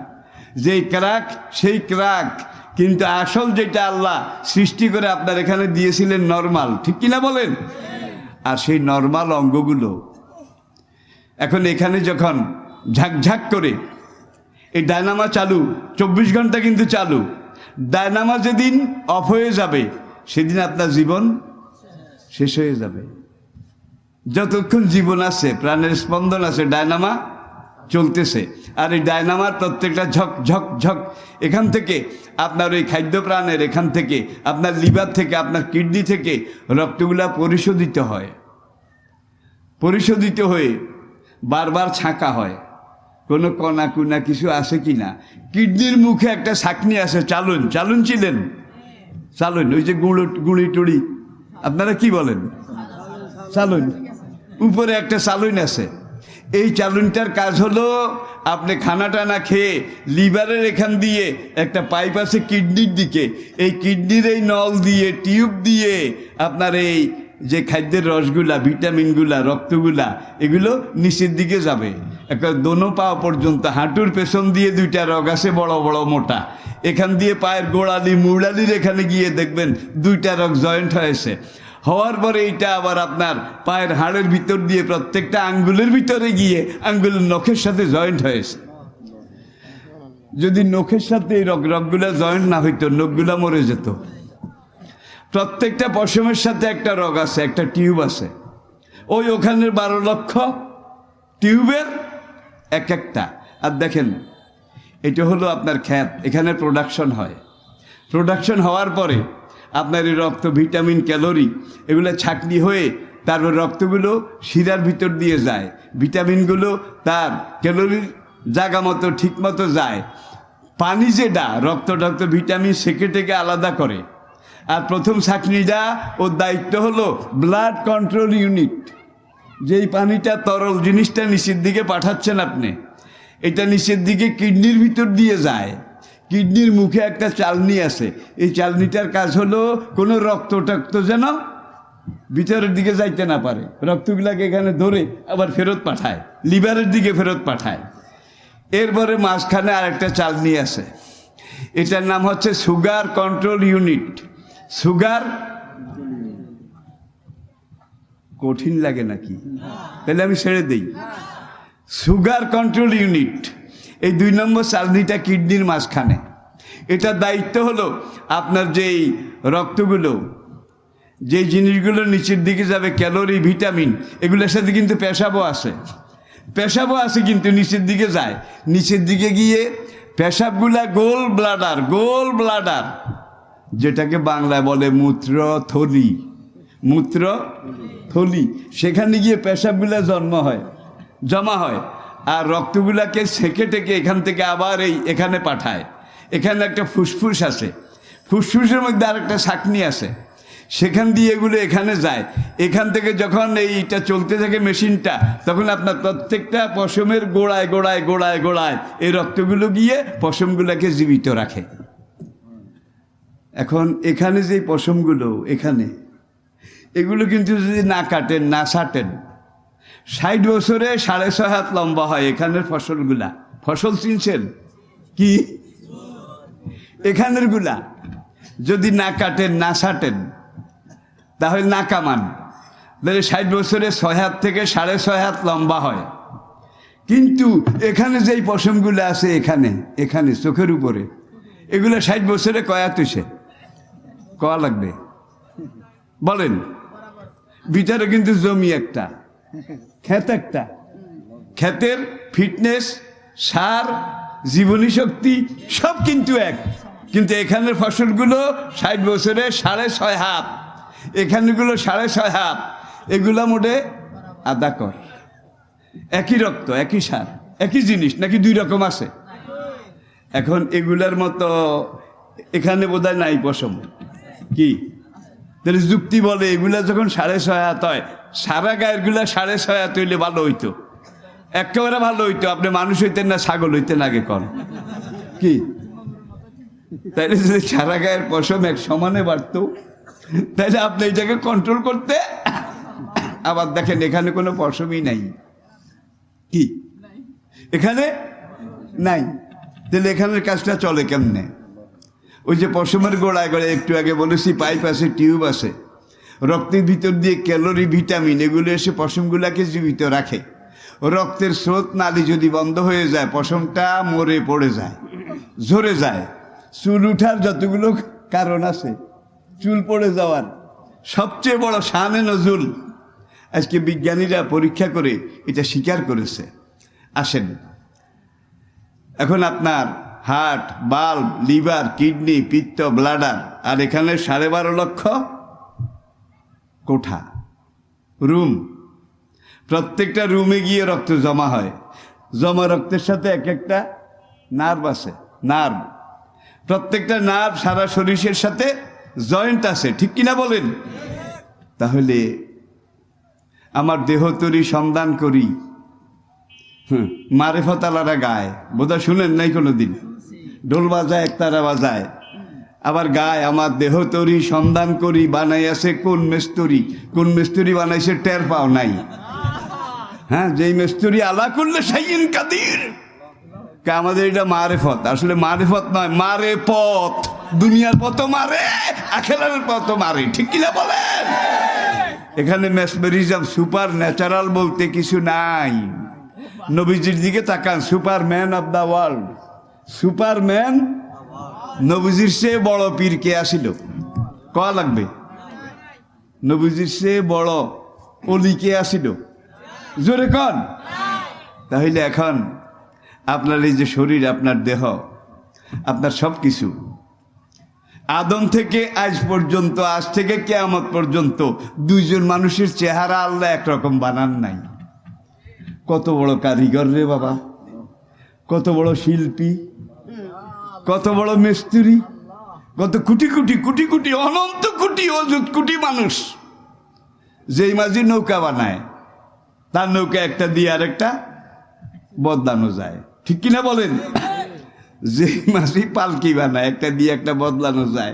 যেই ক্রাক সেই ক্রাক। কিন্তু আসল যেটা আল্লাহ সৃষ্টি করে আপনার এখানে দিয়েছিলেন নর্মাল, ঠিক কিনা বলেন? আর সেই নর্মাল অঙ্গগুলো এখন এখানে যখন ঝাকঝাক করে, এই ডায়নামা চালু 24 ঘন্টা কিন্তু চালু, ডায়নামা যেদিন অফ হয়ে যাবে সেদিন আপনার জীবন শেষ হয়ে যাবে। যতক্ষণ জীবন আছে, প্রাণের স্পন্দন আছে, ডায়নামা চলতেছে। আর এই ডায়নামার প্রত্যেকটা ঝক ঝক ঝক এখান থেকে আপনার ওই খাদ্য প্রাণের, এখান থেকে আপনার লিভার থেকে, আপনার কিডনি থেকে রক্তগুলা পরিশোধিত হয়, পরিশোধিত হয়ে বারবার ছাঁকা হয়, কোনো কণা কুনা কিছু আছে কি না। কিডনির মুখে একটা ছাঁকনি আছে, চালুন, চালুন ছিলেন, চালুন, ওই যে গুঁড়ি টুড়ি আপনারা কি বলেন, চালুন, উপরে একটা চালুন আছে। এই চালুনটার কাজ হলো আপনি খানা টানা খেয়ে লিভারের এখান দিয়ে একটা পাইপ আছে কিডনির দিকে, এই কিডনির এই নল দিয়ে, টিউব দিয়ে আপনার এই যে খাদ্যের রসগুলা, ভিটামিনগুলা, রক্তগুলা, এগুলো নিচের দিকে যাবে, একটা দোনো পা পর্যন্ত। হাঁটুর পেছন দিয়ে দুইটা রগ আছে বড় বড় মোটা, এখান দিয়ে পায়ের গোড়ালি মুড়ালির এখানে গিয়ে দেখবেন দুইটা রগ জয়েন্ট হয়েছে। হওয়ার পরে এইটা আবার আপনার পায়ের হাড়ের ভিতর দিয়ে প্রত্যেকটা আঙ্গুলের ভিতরে গিয়ে আঙ্গুলের নখের সাথে জয়েন্ট হয়েছে। যদি নখের সাথে এই রগগুলা জয়েন্ট না হইতো, নখগুলা মরে যেত। প্রত্যেকটা পশমের সাথে একটা রগ আছে, একটা টিউব আছে, ওই ওখানের 12 লক্ষ টিউবের এক একটা। আর দেখেন, এটা হলো আপনার ক্ষেত, এখানে প্রোডাকশন হয়। প্রোডাকশন হওয়ার পরে আপনার এই রক্ত, ভিটামিন, ক্যালোরি এগুলো ছাঁকনি হয়ে তারপর রক্তগুলো শিরার ভিতর দিয়ে যায়, ভিটামিনগুলো তার ক্যালোরির জায়গা মতো ঠিক মতো যায়। পানি যেটা রক্ত ভিটামিন সেকে টেকে আলাদা করে। আর প্রথম ছাঁকনিটা ওর দায়িত্ব হলো ব্লাড কন্ট্রোল ইউনিট। যেই পানিটা তরল জিনিসটা নিচের দিকে পাঠাচ্ছেন আপনি, এটা নিচের দিকে কিডনির ভিতর দিয়ে যায়। কিডনির মুখে একটা চালনি আছে, এই চালনিটার কাজ হলো কোনো রক্ত যেন ভিতরের দিকে যাইতে না পারে, রক্তগুলাকে এখানে ধরে আবার ফেরত পাঠায়, লিভারের দিকে ফেরত পাঠায়। এরপরে মাঝখানে আরেকটা চালনি আছে, এটার নাম হচ্ছে সুগার কন্ট্রোল ইউনিট। সুগার, কঠিন লাগে নাকি? তাহলে আমি ছেড়ে দিই। সুগার কন্ট্রোল ইউনিট, এই 2 নম্বর চালনিটা কিডনির মাঝখানে। এটার দায়িত্ব হলো আপনার যেই রক্তগুলো, যে জিনিসগুলো নিচের দিকে যাবে, ক্যালোরি, ভিটামিন, এগুলোর সাথে কিন্তু পেশাবও আছে, পেশাবও আছে কিন্তু নিচের দিকে যায়। নিচের দিকে গিয়ে পেশাবগুলা গোল ব্লাডার, যেটাকে বাংলায় বলে মূত্রথলি, সেখানে গিয়ে পেশাবগুলা জমা হয়। আর রক্তগুলাকে সেকে টেকে এখান থেকে আবার এখানে পাঠায়। এখানে একটা ফুসফুস আছে, ফুসফুসের মধ্যে আরেকটা ছাঁকনি আছে, সেখান দিয়ে এগুলো এখানে যায়। এখান থেকে যখন এইটা চলতে থাকে মেশিনটা, তখন আপনার প্রত্যেকটা পশমের গোড়ায় এই রক্তগুলো গিয়ে পশমগুলোকে জীবিত রাখে। এখন এখানে যে পশমগুলো এখানে, এগুলো কিন্তু যদি না কাটেন, না ছাটেন, 60 বছরে 6.5 হাত লম্বা হয় এখানের ফসলগুলা। ফসল চিনছেন কি? এখানের গুলা যদি না কাটেন না ছাটেন তাহলে না কামান, তাহলে 60 বছরে 6 হাত থেকে 6.5 হাত লম্বা হয়। কিন্তু এখানে যেই পশমগুলো আছে এখানে এখানে চোখের উপরে, এগুলো 60 বছরে কয়া তুইছে কয়া লাগবে বলেন? ভিতরে কিন্তু জমি একটা, ক্ষেত একটা, ক্ষেতের ফিটনেস, সার, জীবনী শক্তি সব কিন্তু এক। কিন্তু এখানের ফসলগুলো 60 বছরে 6.5 হাত, এখানেগুলো 6.5 হাত। এগুলা মোটে আধা কর। একই রক্ত, একই সার, একই জিনিস, নাকি 2 রকম আছে? এখন এগুলার মতো এখানে বোধহয় নাই পশম। কি তাহলে যুক্তি বলে এগুলা যখন 6.5 হাত হয়, সারা গায়ের গুলা 6.5 হাত হইলে ভালো হইতো, একেবারে ভালো হইতো। আপনি মানুষ হইতেন না ছাগল হইতেন আগে কর কি? তাইলে যদি সারা গায়ের পশম এক সমানে বাড়তো তাহলে আপনি এটাকে কন্ট্রোল করতে। আবার দেখেন এখানে কোনো পশমই নাই, কি এখানে নাই, তাহলে এখানের কাজটা চলে কেমনে? ওই যে পশমের গোড়ায় গোড়ায় একটু আগে বলেছি পাইপ আছে, টিউব আছে, রক্তের ভিতর দিয়ে ক্যালোরি, ভিটামিন এগুলো এসে পশমগুলাকে জীবিত রাখে। রক্তের স্রোত নালী যদি বন্ধ হয়ে যায় পশমটা মরে পড়ে যায়, ঝরে যায়। চুল উঠার যতগুলো কারণ আছে, চুল পড়ে যাওয়ার সবচেয়ে বড় শানে নজুল, আজকে বিজ্ঞানীরা পরীক্ষা করে এটা স্বীকার করেছে। আসেন, এখন আপনার হার্ট, বাল্ব, লিভার, কিডনি, পিত্ত, ব্লাডার, আর এখানে 12.5 লক্ষ কোঠা, রুম। প্রত্যেকটা রুমে গিয়ে রক্ত জমা হয়। জমা রক্তের সাথে এক একটা নার্ভ আছে, নার্ভ। প্রত্যেকটা নার্ভ সারা শরীরের সাথে জয়েন্ট আছে, ঠিক কিনা বলেন? তাহলে আমার দেহ তরি সন্ধান করি, মারেফত আলারা গায়, বোধহয় শুনেন নাই কোনোদিন? ঢোল বাজায়, একতারা বাজায়, আবার গায় আমার দেহ তরি সন্ধান করি, বানাইয়াছে কোন মেস্তরি। কোন মেস্তরি বানাইছে টের পাও নাই? হ্যাঁ, যেই মেস্তরি আলা করলে সাইয়িন কাদির। আমাদের এটা মারেফত, আসলে মারেফত নয়, মারে পথ। দুনিয়ার পথ মারে, আখেরাতের পথ মারে, ঠিক কিনা বলেন? এখানে মেসমেরিজম, সুপার ন্যাচারাল বলতে কিছু নাই। নবীজির দিকে তাকান, Superman of the world, Superman. নবীজির চেয়ে বড় পীর কে আসিল? কয়া লাগবে? নবীজির চেয়ে বড় অলি কে আসিল? জোরে কন। তাহলে এখন আপনার এই যে শরীর, আপনার দেহ, আপনার সব কিছু, আদম থেকে আজ পর্যন্ত, আজ থেকে কিয়ামত পর্যন্ত 2 জন মানুষের চেহারা আল্লাহ একরকম বানান নাই। কত বড় কারিগর রে বাবা, কত বড় শিল্পী, কত বড় মিস্ত্রি, কত কোটি কোটি কোটি কোটি অনন্ত কোটি অযুত কোটি মানুষ। যেই মাঝি নৌকা বানায়, তার নৌকা একটা দিয়ে আরেকটা বদলানো যায়, ঠিক কিনা বলেন? যেই মাঝি পালকি বানায়, একটা দিয়ে একটা বদলানো যায়।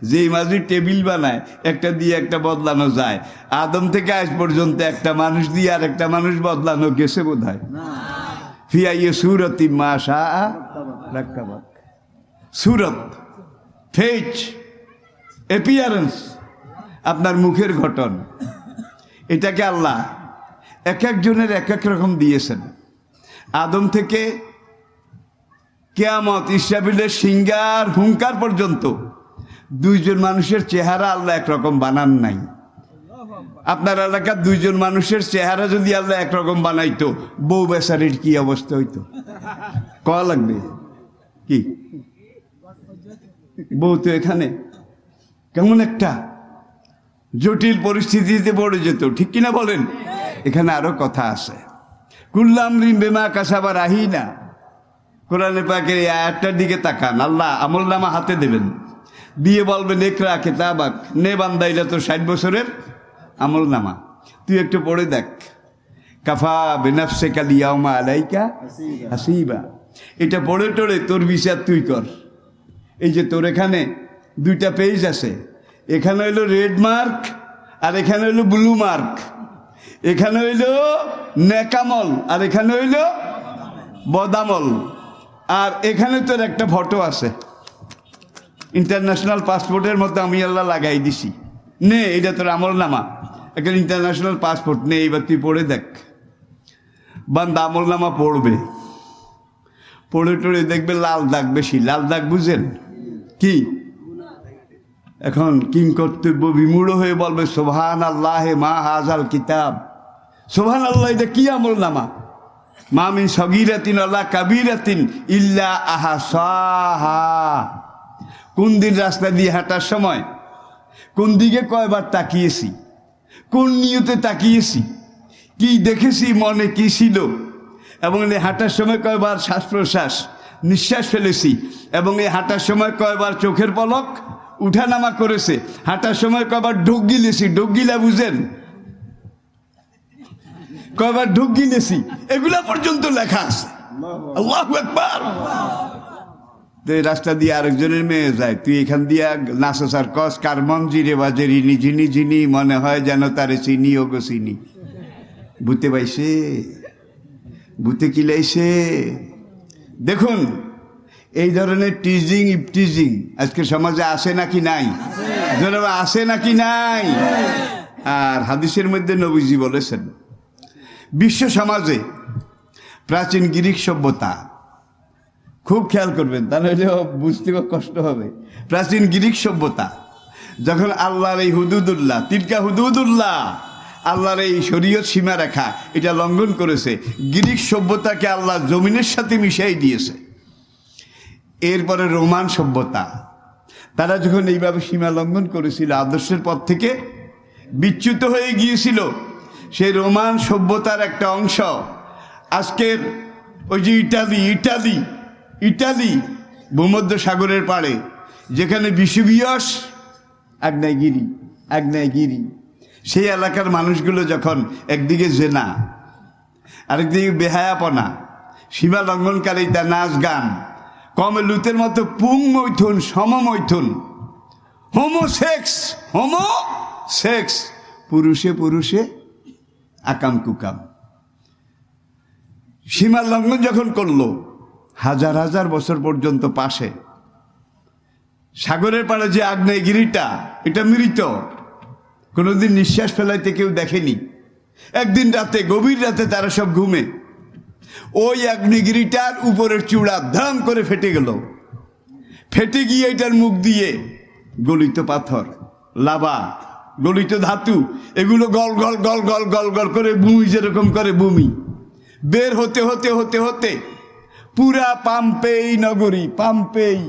যেই মাঝি টেবিল বানায়, একটা দিয়ে একটা বদলানো যায়। আদম থেকে আজ পর্যন্ত একটা মানুষ দিয়ে আর একটা মানুষ বদলানো গেছে বোধ হয়? ফিয়াইয়ে সুরতি মা শাহ রাক্কাবাক। সুরত, ফেজ, অ্যাপিয়ারেন্স, আপনার মুখের গঠন, এটাকে আল্লাহ এক একজনের এক এক রকম দিয়েছেন। আদম থেকে কিয়ামত, ইসরাফিলের সিঙ্গার হুঙ্কার পর্যন্ত 2 জন মানুষের চেহারা আল্লাহ একরকম বানান নাই। আপনার এলাকার 2 জন মানুষের চেহারা যদি আল্লাহ একরকম বানাইতো, বউ বেচারির কি অবস্থা হইতো? কয়া লাগবে কি? বউ তো এখানে কেমন একটা জটিল পরিস্থিতিতে পড়ে যেত, ঠিক কিনা বলেন? এখানে আরো কথা আছে। কুল্লাম রিম বেমা কাসাবা রাহিনা। কোরআনে পাকের এই আয়াতটার দিকে তাকান। আল্লাহ আমল নামা হাতে দেবেন, দিয়ে বলবেন একরা কেতাবাক, নে বান্দা, এটা তোর 60 বছরের আমল নামা, তুই একটু পড়ে দেখ। কাফা বেনাফসিকা লিয়াউমা আলাইকা হাসিবা। এটা পড়ে টড়ে তোর বিচার তুই কর। এই যে তোর এখানে 2টা পেজ আছে, এখানে হইলো রেড মার্ক আর এখানে হইলো ব্লু মার্ক। এখানে হইলো নেকামল আর এখানে হইলো বদামল। আর এখানে তোর একটা ফটো আছে, ইন্টারন্যাশনাল পাসপোর্টের মতো আমি আল্লাহ লাগাই দিছি, নে এটা তোর আমল নামা, একটা ইন্টারন্যাশনাল পাসপোর্ট নে, এইবার তুই পড়ে দেখ। বান্দা আমল নামা পড়বে, পড়ে টড়ে দেখবে লাল দাগ বেশি। লাল দাগ বুঝেন কি? এখন কিং কর্তব্য বিমূঢ় হয়ে বলবে সুবহান আল্লাহ মা হাজাল কিতাব, সুবহান আল্লাহ এটা কি আমল নামা? মা মিন সগীরাতিন ওয়ালা কাবীরাতিন ইল্লা আহসাহা। কোন দিন রাস্তা দিয়ে হাঁটার সময় কোন দিকে কয়বার তাকিয়েছি, কোন নিয়তে তাকিয়েছি, কি দেখেছি, মনে কি ছিল, এবং এই হাঁটার সময় কয়বার শ্বাস প্রশ্বাস নিঃশ্বাস ফেলেছি, এবং এই হাঁটার সময় কয়বার চোখের পলক উঠানামা করেছে, হাঁটার সময় কয়বার ঢোক গিলেছি, ঢোক গিলা বুঝেন, কয়বার ঢোক গিলেছি, এগুলা পর্যন্ত লেখা আছে। আল্লাহু আকবার। তো এই রাস্তা দিয়ে আরেকজনের মেয়ে যায়, তুই এখান দিয়া নাচসার কস কার মন জিরে বাজে রিনি ঝিনি ঝিনি, মনে হয় যেন তারে চিনি ও গো চিনি। ভূতে পাইছে, ভূতে কিলাইছে। দেখুন এই ধরনের টিজিং ইপটিজিং আজকে সমাজে আসে নাকি নাই? আসে নাকি নাই? আর হাদিসের মধ্যে নবীজি বলেছেন বিশ্ব সমাজে প্রাচীন গ্রিক সভ্যতা, খুব খেয়াল করবেন তা নইলে বুঝতে কষ্ট হবে। প্রাচীন গ্রিক সভ্যতা যখন আল্লাহর এই হুদুদুল্লাহ, তিলকা হুদুদুল্লাহ, আল্লাহর এই শরীয়ত সীমারেখা এটা লঙ্ঘন করেছে, গ্রিক সভ্যতাকে আল্লাহ জমিনের সাথে মিশাই দিয়েছে। এরপরে রোমান সভ্যতা, তারা যখন এইভাবে সীমা লঙ্ঘন করেছিল, আদর্শের পথ থেকে বিচ্যুত হয়ে গিয়েছিল, সেই রোমান সভ্যতার একটা অংশ আজকের ওই যে ইটালি ভূমধ্য সাগরের পাড়ে, যেখানে বিশুবিয়স আগ্নেয়গিরি, সেই এলাকার মানুষগুলো যখন একদিকে জেনা, আরেকদিকে বেহায়াপনা, সীমা লঙ্ঘনকারিতা, নাচ গান, কমে লুতের মতো পুং মৈথুন, সমমৈথুন, হোমোসেক্স, পুরুষে পুরুষে আকাম কুকাম, সীমা লঙ্ঘন যখন করলো, হাজার হাজার বছর পর্যন্ত পাশে সাগরের পাড়ে যে আগ্নেয়গিরিটা, এটা মৃত, কোনোদিন নিঃশ্বাস ফেলাইতে কেউ দেখেনি। একদিন রাতে, গভীর রাতে তারা সব ঘুমে, ওই আগ্নেয়গিরিটার উপরের চূড়া ধাম করে ফেটে গেল, ফেটে গিয়ে এটার মুখ দিয়ে গলিত পাথর, লাভা, গলিত ধাতু, এগুলো গল গল গল গল গল গল করে বুমি যেরকম করে বুমি বের হতে হতে হতে হতে পুরা পাম্পেই নগরী, পাম্পেই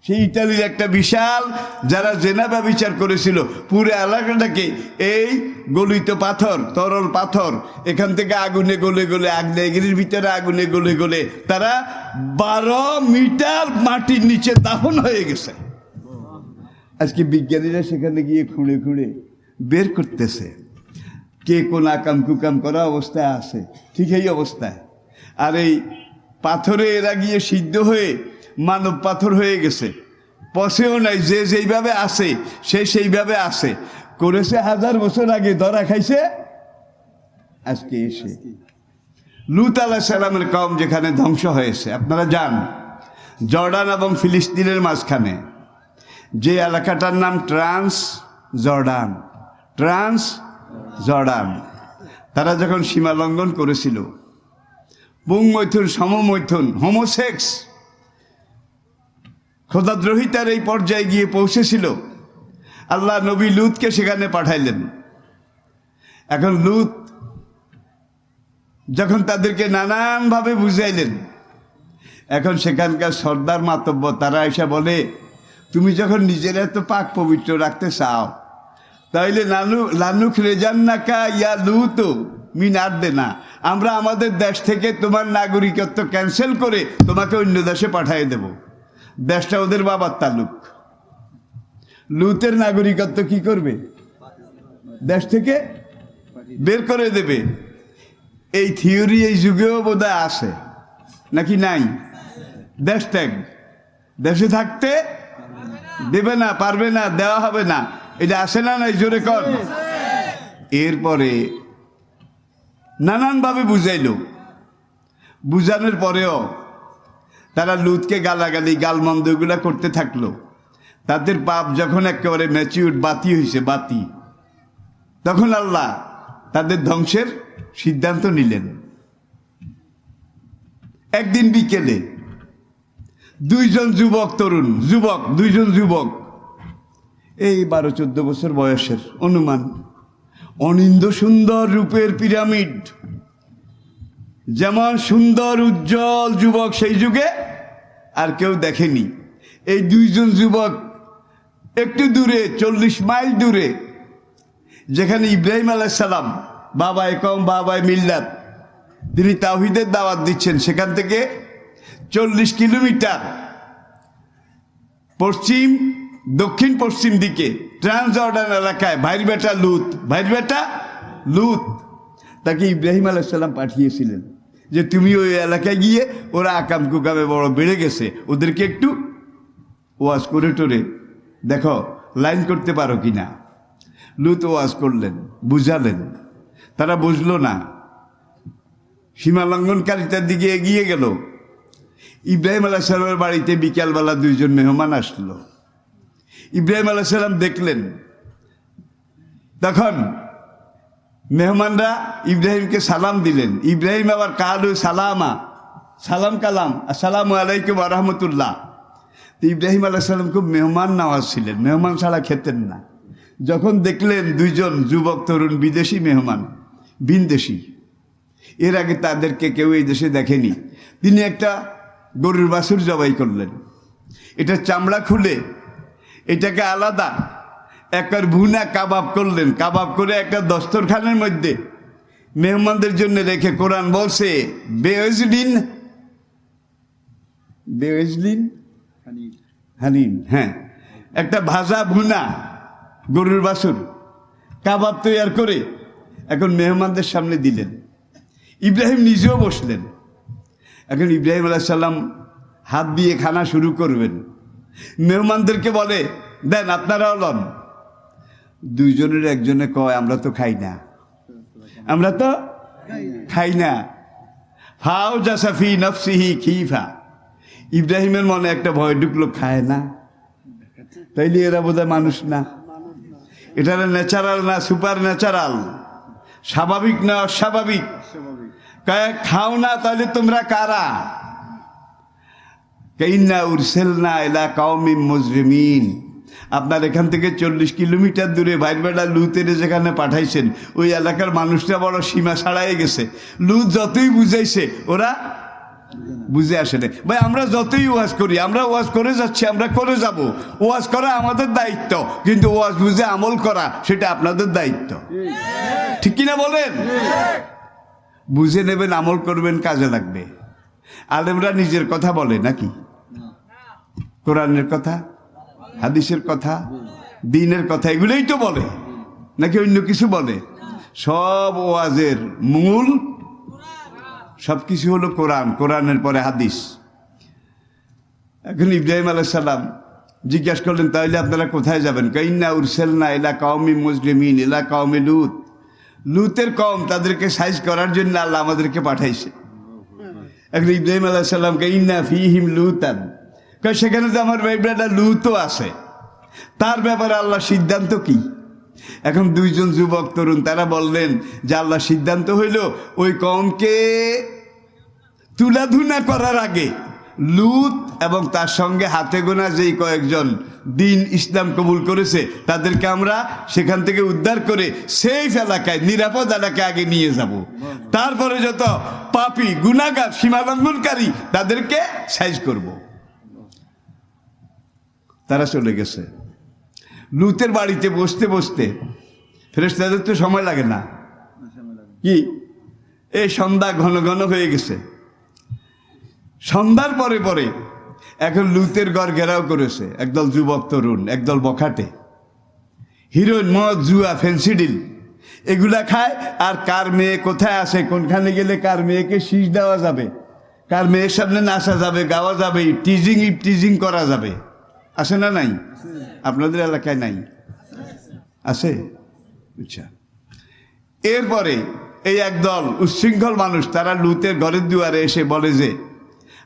সেই ইটালির একটা বিশাল, যারা জেনা ব্যভিচার করেছিল, পুরো এলাকাটাকে এই গলিত পাথর, তরল পাথর, এখান থেকে আগুনে গলে গলে, আগ্নেয়গিরির ভিতরে আগুনে গলে গলে তারা 12 মিটার মাটির নিচে দাফন হয়ে গেছে। আজকে বিজ্ঞানীরা সেখানে গিয়ে খুঁড়ে খুঁড়ে বের করতেছে কে কোন আকাম কুকাম করা অবস্থায় আছে, ঠিক এই অবস্থায়। আর এই পাথরে এরা গিয়ে সিদ্ধ হয়ে মানব পাথর হয়ে গেছে, পচেও নাই, যে যেইভাবে আছে সে সেইভাবে আছে, করেছে হাজার বছর আগে, ধরা খাইছে আজকে এসে। লূত আলাইহিস সালামের কওম যেখানে ধ্বংস হয়েছে, আপনারা যান জর্ডান এবং ফিলিস্তিনের মাঝখানে যে এলাকাটার নাম ট্রান্স জর্ডান, তারা যখন সীমা লঙ্ঘন করেছিল, পুং মৈথুন, সমমৈথুন, হোমোসেক্স, খোদাদ্রোহিতার এই পর্যায়ে গিয়ে পৌঁছেছিল, আল্লাহ নবী লূতকে সেখানে পাঠাইলেন। এখন লূত যখন তাদেরকে নানানভাবে বুঝাইলেন, এখন সেখানকার সর্দার মাতব্য তারা এসে বলে, তুমি যখন নিজের এত পাক পবিত্র রাখতে চাও, তাইলে লানুক রেজান্নাকা ইয়া লূত মিন আরদিনা, আমরা আমাদের দেশ থেকে তোমার নাগরিকত্ব ক্যান্সেল করে তোমাকে অন্য দেশে পাঠিয়ে দেব। দেশটা ওদের বাবার তালুক, লূতের নাগরিকত্ব কি করবে? দেশ থেকে বের করে দেবে। এই থিওরি এই যুগেও বোধহয় আছে নাকি নাই? দেশ ত্যাগ, দেশে থাকতে দেবে না, পারবে না, দেওয়া হবে না, এটা আসে না নাই? জোরে কর। এরপরে নানানভাবে বুঝাইল, বুঝানোর পরেও তারা লুতকে গালাগালি গালমন্দ এগুলা করতে থাকলো। তাদের পাপ যখন একেবারে ম্যাচিউর বাতি হয়েছে বাতি, তখন আল্লাহ তাদের ধ্বংসের সিদ্ধান্ত নিলেন। একদিন বিকেলে দুইজন যুবক এই 12-14 বছর বয়সের অনুমান, অনিন্দ সুন্দর রূপের পিরামিড, যেমন সুন্দর উজ্জ্বল যুবক সেই যুগে আর কেউ দেখেনি। এই দুইজন যুবক একটু দূরে, 40 মাইল দূরে, যেখানে ইব্রাহিম আলাইহিস সালাম বাবায়ে কওম বাবায়ে মিল্লাত তিনি তাওহীদের দাওয়াত দিচ্ছেন, সেখান থেকে 40 কিলোমিটার দক্ষিণ পশ্চিম দিকে ট্রান্সজর্ডান এলাকায় ভাইয়ের বেটা লুত তাকে ইব্রাহিম আলাইহিস সালাম পাঠিয়েছিলেন যে তুমি ওই এলাকায় গিয়ে, ওরা আকাম কুকামে বড় বেড়ে গেছে, ওদেরকে একটু ওয়াজ করে টোরে দেখো লাইন করতে পারো কিনা। লুত ওয়াজ করলেন, বুঝালেন, তারা বুঝলো না। সীমা লঙ্ঘনকারিতার দিকে এগিয়ে গেল। ইব্রাহিম আলাইহিস সালামের বাড়িতে বিকালবেলা দুইজন মেহমান আসলো। ইব্রাহিম আলাইহিস সালাম দেখলেন, তখন মেহমানরা ইব্রাহিমকে সালাম দিলেন। ইব্রাহিম আবার কালু সালাম কালাম আসসালামু আলাইকুম ওয়া রাহমাতুল্লাহ। ইব্রাহিম আলাইহিস সালাম খুব মেহমান নওয়াজ ছিলেন, মেহমান ছাড়া খেতেন না। যখন দেখলেন দুইজন যুবক তরুণ বিদেশি মেহমান, ভিনদেশি, এর আগে তাদেরকে কেউ এই দেশে দেখেনি, তিনি একটা গরুর বাছুর জবাই করলেন। এটা চামড়া খুলে এটাকে আলাদা একবার ভুনা কাবাব করলেন। কাবাব করে একটা দস্তরখানের মধ্যে মেহমানদের জন্য রেখে কোরআন বলছে বেওজলিন হানিন, হ্যাঁ, একটা ভাজা ভুনা গরুর বাছুর কাবাব তৈয়ার করে এখন মেহমানদের সামনে দিলেন। ইব্রাহিম নিজেও বসলেন। এখন ইব্রাহিম আলাইহিস সালাম হাত দিয়ে খানা শুরু করবেন। মেহমানদেরকে বলে দেন আপনারাও লন। দুইজনের একজনে কয় আমরা তো খাই না। ফাও জাসাফি নফসিহি খিফা, ইব্রাহিমের মনে একটা ভয় ঢুকলো, খায় না, তাইলে এরা বোধহয় মানুষ না, এটা ন্যাচারাল না সুপার ন্যাচারাল, স্বাভাবিক না অস্বাভাবিক। খাও না তাহলে তোমরা কারা? কাইন্না উরসিলনা ইলা কওমিন মুজরিমিন, আপনার এখান থেকে 40 কিলোমিটার দূরে ভাইরবেলা লুতের যেখানে পাঠাইছেন, ওই এলাকার মানুষরা বড় সীমা ছাড়াই গেছে। লুত যতই বুঝাইছে ওরা বুঝে আসে না। ভাই আমরা যতই ওয়াজ করি, আমরা ওয়াজ করে যাচ্ছি, আমরা করে যাব, ওয়াজ করা আমাদের দায়িত্ব, কিন্তু ওয়াজ বুঝে আমল করা সেটা আপনাদের দায়িত্ব, ঠিক কিনা বলেন? বুঝে নেবেন, আমল করবেন, কাজে লাগবে। আলেমরা নিজের কথা বলে নাকি? কোরআনের কথা, হাদিসের কথা, দ্বীনের কথা এগুলোই তো বলে, নাকি অন্য কিছু বলে? সব ওয়াজের মূল সব কিছু হলো কোরআন, কোরআনের পরে হাদিস। এখন ইব্রাহিম আলাইহিস সালাম জিজ্ঞাসা করলেন তাহলে আপনারা কোথায় যাবেন? কাইন্না উরসিলনা ইলা কওমিন মুজরিমিন ইলা কওমি লুত, লুতের কওম, তাদেরকে সাইজ করার জন্য আল্লাহ আমাদেরকে পাঠাইছে। এখন ইব্রাহিম আলাইহিস সালাম কাইন্না ফিহিম লুতান, সেখানে তো আমার ভাইব্রাটা লুতও আছে, তার ব্যাপারে আল্লাহ সিদ্ধান্ত কি? এখন দুইজন যুবক তরুণ তারা বললেন যে আল্লাহ সিদ্ধান্ত হইল ওই কওমকে তুলাধুনা করার আগে লুত এবং তার সঙ্গে হাতে গোনা যেই কয়েকজন দিন ইসলাম কবুল করেছে তাদেরকে আমরা সেখান থেকে উদ্ধার করে সেফ এলাকায়, নিরাপদ এলাকায় আগে নিয়ে যাব। তারপরে যত পাপী গুনাহগার সীমালঙ্ঘনকারী তাদেরকে সাইজ করব। তারা চলে গেছে। লুতের বাড়িতে বসতে বসতে ফেরেশতাদের তো সময় লাগে না, কি এই সন্ধ্যা ঘন ঘন হয়ে গেছে। সন্ধ্যার পরে পরে এখন লুতের ঘর ঘেরাও করেছে একদল যুবক তরুণ, একদল বখাটে, হিরোইন, মদ, জুয়া, ফেন্সিডিল এগুলা খায়। আর কার মেয়ে কোথায় আসে, কোনখানে গেলে কার মেয়েকে শীষ দেওয়া যাবে, কার মেয়ের সামনে নাচা যাবে, গাওয়া যাবে, টিজিং করা যাবে। আছে না নাই? আপনাদের এলাকায় নাই? আছে? আচ্ছা। এরপরে এই একদল উচ্ছৃঙ্খল মানুষ তারা লুতের ঘরের দুয়ারে এসে বলে যে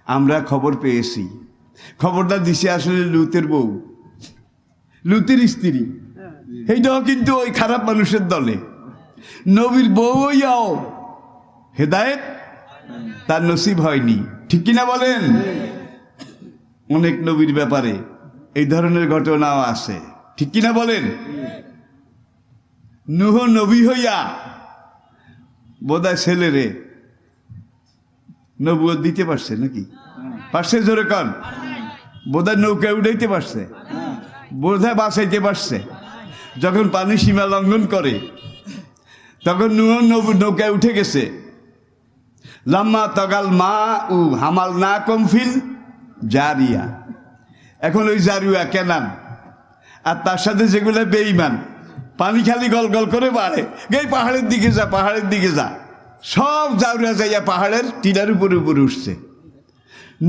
আমরা খবর পেয়েছি, খবরটা দিছে আসলে লুতের বউ, লুতের স্ত্রী, এইটাও কিন্তু ওই খারাপ মানুষের দলে। নবীর বউও হেদায়েত তার নসিব হয়নি, ঠিক কিনা বলেন? অনেক নবীর ব্যাপারে এই ধরনের ঘটনাও আছে, ঠিক কিনা বলেন? নূহ নবী হইয়া বোধহয় ছেলেরে নবুয়ত দিতে পারছে নাকি? পারছে? জোরে কন। বোধহয় নৌকা উঠাইতে পারছে, বোধহয় বাঁচাইতে পারছে। যখন পানি সীমা লঙ্ঘন করে তখন নূহ নৌকায় উঠে গেছে। লাম্মা তগাল মা উ হামাল না কমফিল জারিয়া। এখন ওই জারিয়া কেনান আর তার সাথে যেগুলো বেঈমান, পানি খালি গল গল করে বাড়ে, এই পাহাড়ের দিকে যা, পাহাড়ের দিকে যা, সব জাউরা যাইয়া পাহাড়ের টিলার উপরে উপরে উঠছে।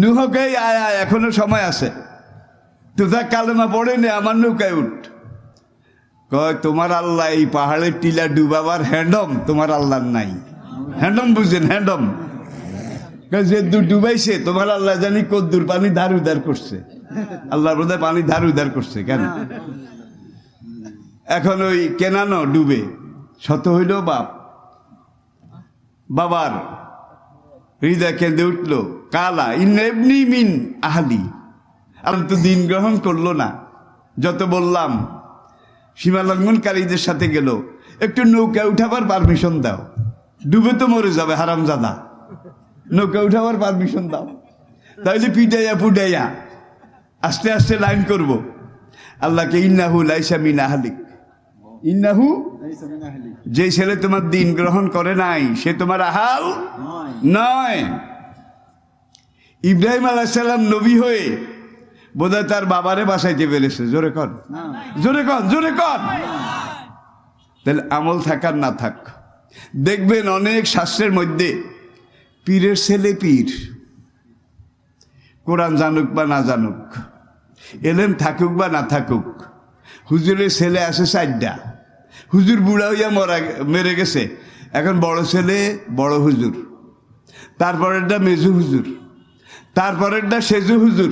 নূহকে আয় আয়, এখনো সময় আছে, তোরা কালেমা পড়ে নে, আমার নৌকায় উঠ। কয় তোমার আল্লাহ এই পাহাড়ের টিলা ডুবাবার হ্যান্ডম তোমার আল্লাহ নাই। হ্যান্ডম বুঝেন? হ্যান্ডম যে দূর ডুবাইছে তোমার আল্লাহ জানি কদ্দুর পানি ধার উধার করছে। আল্লাহ বোধহয় পানি ধার উধার করছে কেন? এখন ওই কেনানো ডুবে, শত হইল বাপ, বাবার হৃদয় কেঁদে উঠল, কালা ইন্নি মিন আহলি। আর তো দিন গ্রহণ করলো না। যত বললাম সীমালঙ্ঘনকারীদের সাথে গেল, একটু নৌকা উঠাবার পারমিশন দাও, ডুবে তো মরে যাবে হারামজাদা, নৌকা উঠাবার পারমিশন দাও। তাইলে পিটাইয়া পুটাইয়া আস্তে আস্তে লাইন করব আল্লাহকে, ইন্নাহু লাইসা মিন আহলিক, ইন্নাহু, যে ছেলে তোমার দিন গ্রহণ করে নাই সে তোমার আহাল নয়। ইব্রাহিম আলাইহিস সালাম নবী হয়ে বোধহয় তার বাবারে বাসাইতে পেরেছে। জোরে কর, জোরে কর, জোরে কর। তাহলে আমল থাকার না থাক, দেখবেন অনেক শাস্ত্রের মধ্যে পীরের ছেলে পীর, কোরআন জানুক বা না জানুক, এলেম থাকুক বা না থাকুক, হুজুরের ছেলে আছে 4টা। হুজুর বুড়া হইয়া মেরে গেছে, এখন বড় ছেলে বড় হুজুর, তারপরেরটা মেজু হুজুর, তারপরেরটা সেজু হুজুর,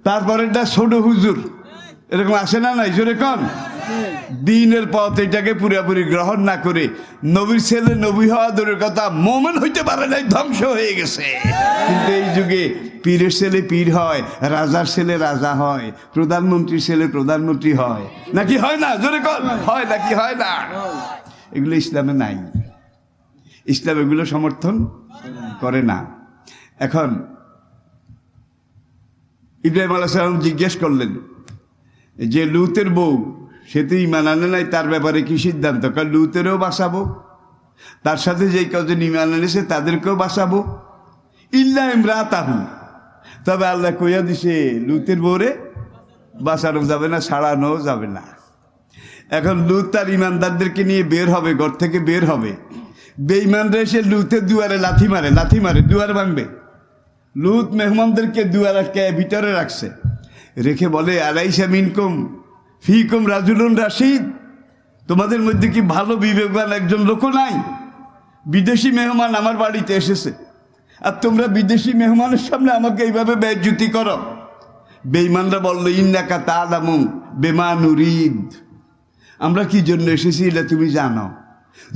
তারপরেরটা ছোট হুজুর। এরকম আসে না নাই? জোরে কন। দিনের পথ এটাকে পুরোপুরি গ্রহণ না করে নবীর ছেলে নবী হওয়া দূরের কথা, মোমেন হইতে পারে নাই, ধ্বংস হয়ে গেছে। কিন্তু এই যুগে পীরের ছেলে পীর হয়, রাজার ছেলে রাজা হয়, প্রধানমন্ত্রীর ছেলে প্রধানমন্ত্রী হয়, নাকি হয় না? জোরে কন, হয় নাকি হয় না? এগুলো ইসলামে নাই, ইসলাম এগুলো সমর্থন করে না। এখন ইব্রাহিম আলাইহিস সালাম জিজ্ঞেস করলেন যে লুতের বউ, সে তো ঈমান আনে নাই, তার ব্যাপারে কি সিদ্ধান্ত? কারণ লুতেরও বাঁচাবো, তার সাথে যেই কজন ঈমান এনেছে তাদেরকেও বাঁচাবো, ইল্লা ইমরাতাহু। তবে আল্লাহ কইয়া দিছে লুতের বউরে বাঁচানো যাবে না, ছাড়ানো যাবে না। এখন লুত তার ইমানদারদেরকে নিয়ে বের হবে, ঘর থেকে বের হবে, বেঈমানরা এসে লুতের দুয়ারে লাথি মারে, লাথি মারে, দুয়ার ভাঙবে। লুত মেহমানদেরকে দুয়ার আটকে ভিতরে রাখছে, রেখে বলে, আলাইসা মিনকুম ফিকুম রাজুলুন রাশিদ, তোমাদের মধ্যে কি ভালো বিবেকবান একজন লোক নাই? বিদেশি মেহমান আমার বাড়িতে এসেছে, আর তোমরা বিদেশি মেহমানের সামনে আমাকে এইভাবে বেইজ্জতি করো। বেঈমানরা বলল, ইন্নাকা তা'লামু বিমা নুরিদ, আমরা কি জন্য এসেছি এটা তুমি জানো।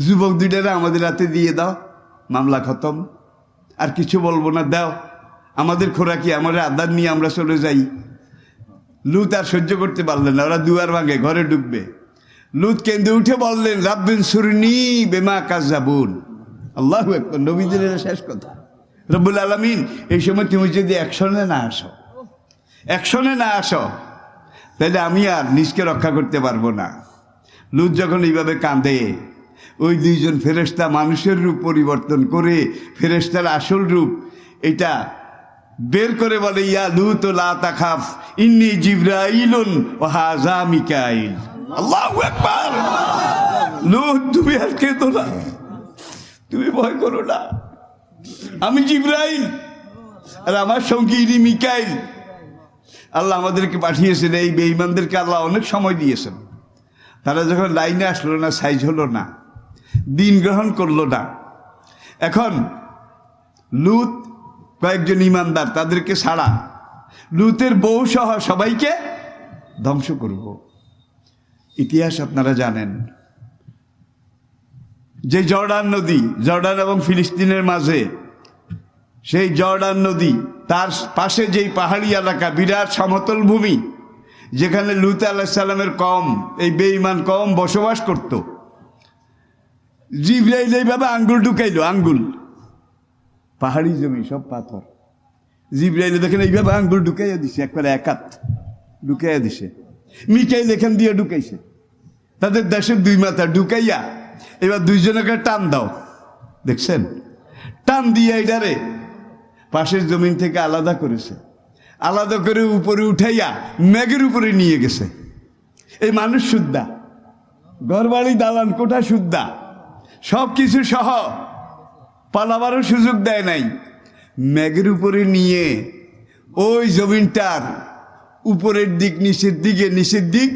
যুবক দুইটারে আমাদের হাতে দিয়ে দাও, মামলা খতম, আর কিছু বলবো না, দাও আমাদের খোরাকি, আমাদের আদার নিয়ে আমরা চলে যাই। লুত আর সহ্য করতে পারলেন না, ওরা দুয়ার ভাঙে, ঘরে ঢুকবে। লুত কেঁদে উঠে বললেন, রাব্বিন সুরনি বিমা কাযাবুন। আল্লাহু আকবার, নবীদের শেষ কথা। রব্বুল আলামিন, এই সময় তুমি যদি অ্যাকশনে না আসো, অ্যাকশনে না আসো, তাহলে আমি আর নিজকে রক্ষা করতে পারবো না। লুত যখন এইভাবে কাঁদে, ওই দুইজন ফেরেশতা মানুষের রূপ পরিবর্তন করে ফেরেশতার আসল রূপ এটা বের করে বলে, ইয়া লুত লা তাখাফ ইন্নী জিবরাইলুন ওয়া হাযা মিকাইল। আল্লাহু আকবার। লুত, তুমি আর কেঁদো না, তুমি ভয় করো না, আমি জিবরাইল আর আমার সঙ্গী ইনি মিকাইল। আল্লাহ আমাদেরকে পাঠিয়েছেন। এই বেঈমানদেরকে আল্লাহ অনেক সময় দিয়েছেন, তারা যখন লাইনে আসলো না, সাইজ হলো না, দিন গ্রহণ করলো না। এখন লুত কয়েকজন ইমানদার তাদেরকে ছাড়া লুতের বউ সহ সবাইকে ধ্বংস করব। ইতিহাস আপনারা জানেন যে জর্ডান নদী, জর্ডান এবং ফিলিস্তিনের মাঝে, সেই জর্ডান নদী তার পাশে যেই পাহাড়ি এলাকা, বিরাট সমতল ভূমি, যেখানে লুত আলাইহিস সালামের কওম, এই বেঈমান কওম বসবাস করত। জিবরাইল এইভাবে আঙ্গুল ঢুকাইল, আঙ্গুল, পাহাড়ি জমি সব পাথর, জিবরাইল দেখেন এইভাবে আঙ্গুল ঢুকাইয়া দিছে, একবারে একাত ঢুকাইয়া দিছে। মিকাইল এখান দিয়ে ঢুকাইছে, তাদের দেশের দুই মাথা ঢুকাইয়া এবার দুইজনকে টান দাও, দেখছেন, টান দিয়ে এটারে পাশের জমিন থেকে আলাদা করেছে, আলাদা করে উপরে উঠাইয়া মেঘের উপরে নিয়ে গেছে। এই মানুষ শুদ্ধা, ঘরবাড়ি দালান কোঠা শুদ্ধা, সব কিছু সহ পালাবারও সুযোগ দেয় নাই। মেঘের উপরে নিয়ে ওই জমিনটার উপরের দিক নিচের দিকে, নিচের দিক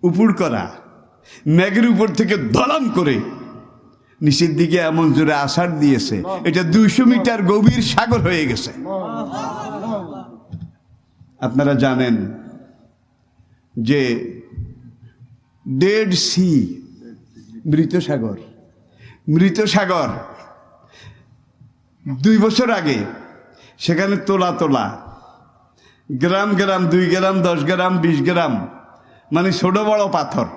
উপর করা, মেঘের উপর থেকে ধলাম করে নিচের দিকে এমন জোরে আছাড় দিয়েছে, এটা 200 মিটার গভীর সাগর হয়ে গেছে। আপনারা জানেন যে ডেড সি, মৃত সাগর, মৃত সাগর 2 বছর আগে সেখানে তোলা তোলা গ্রাম গ্রাম, 2 গ্রাম, 10 গ্রাম, 20 গ্রাম, মানে ছোট বড় পাথর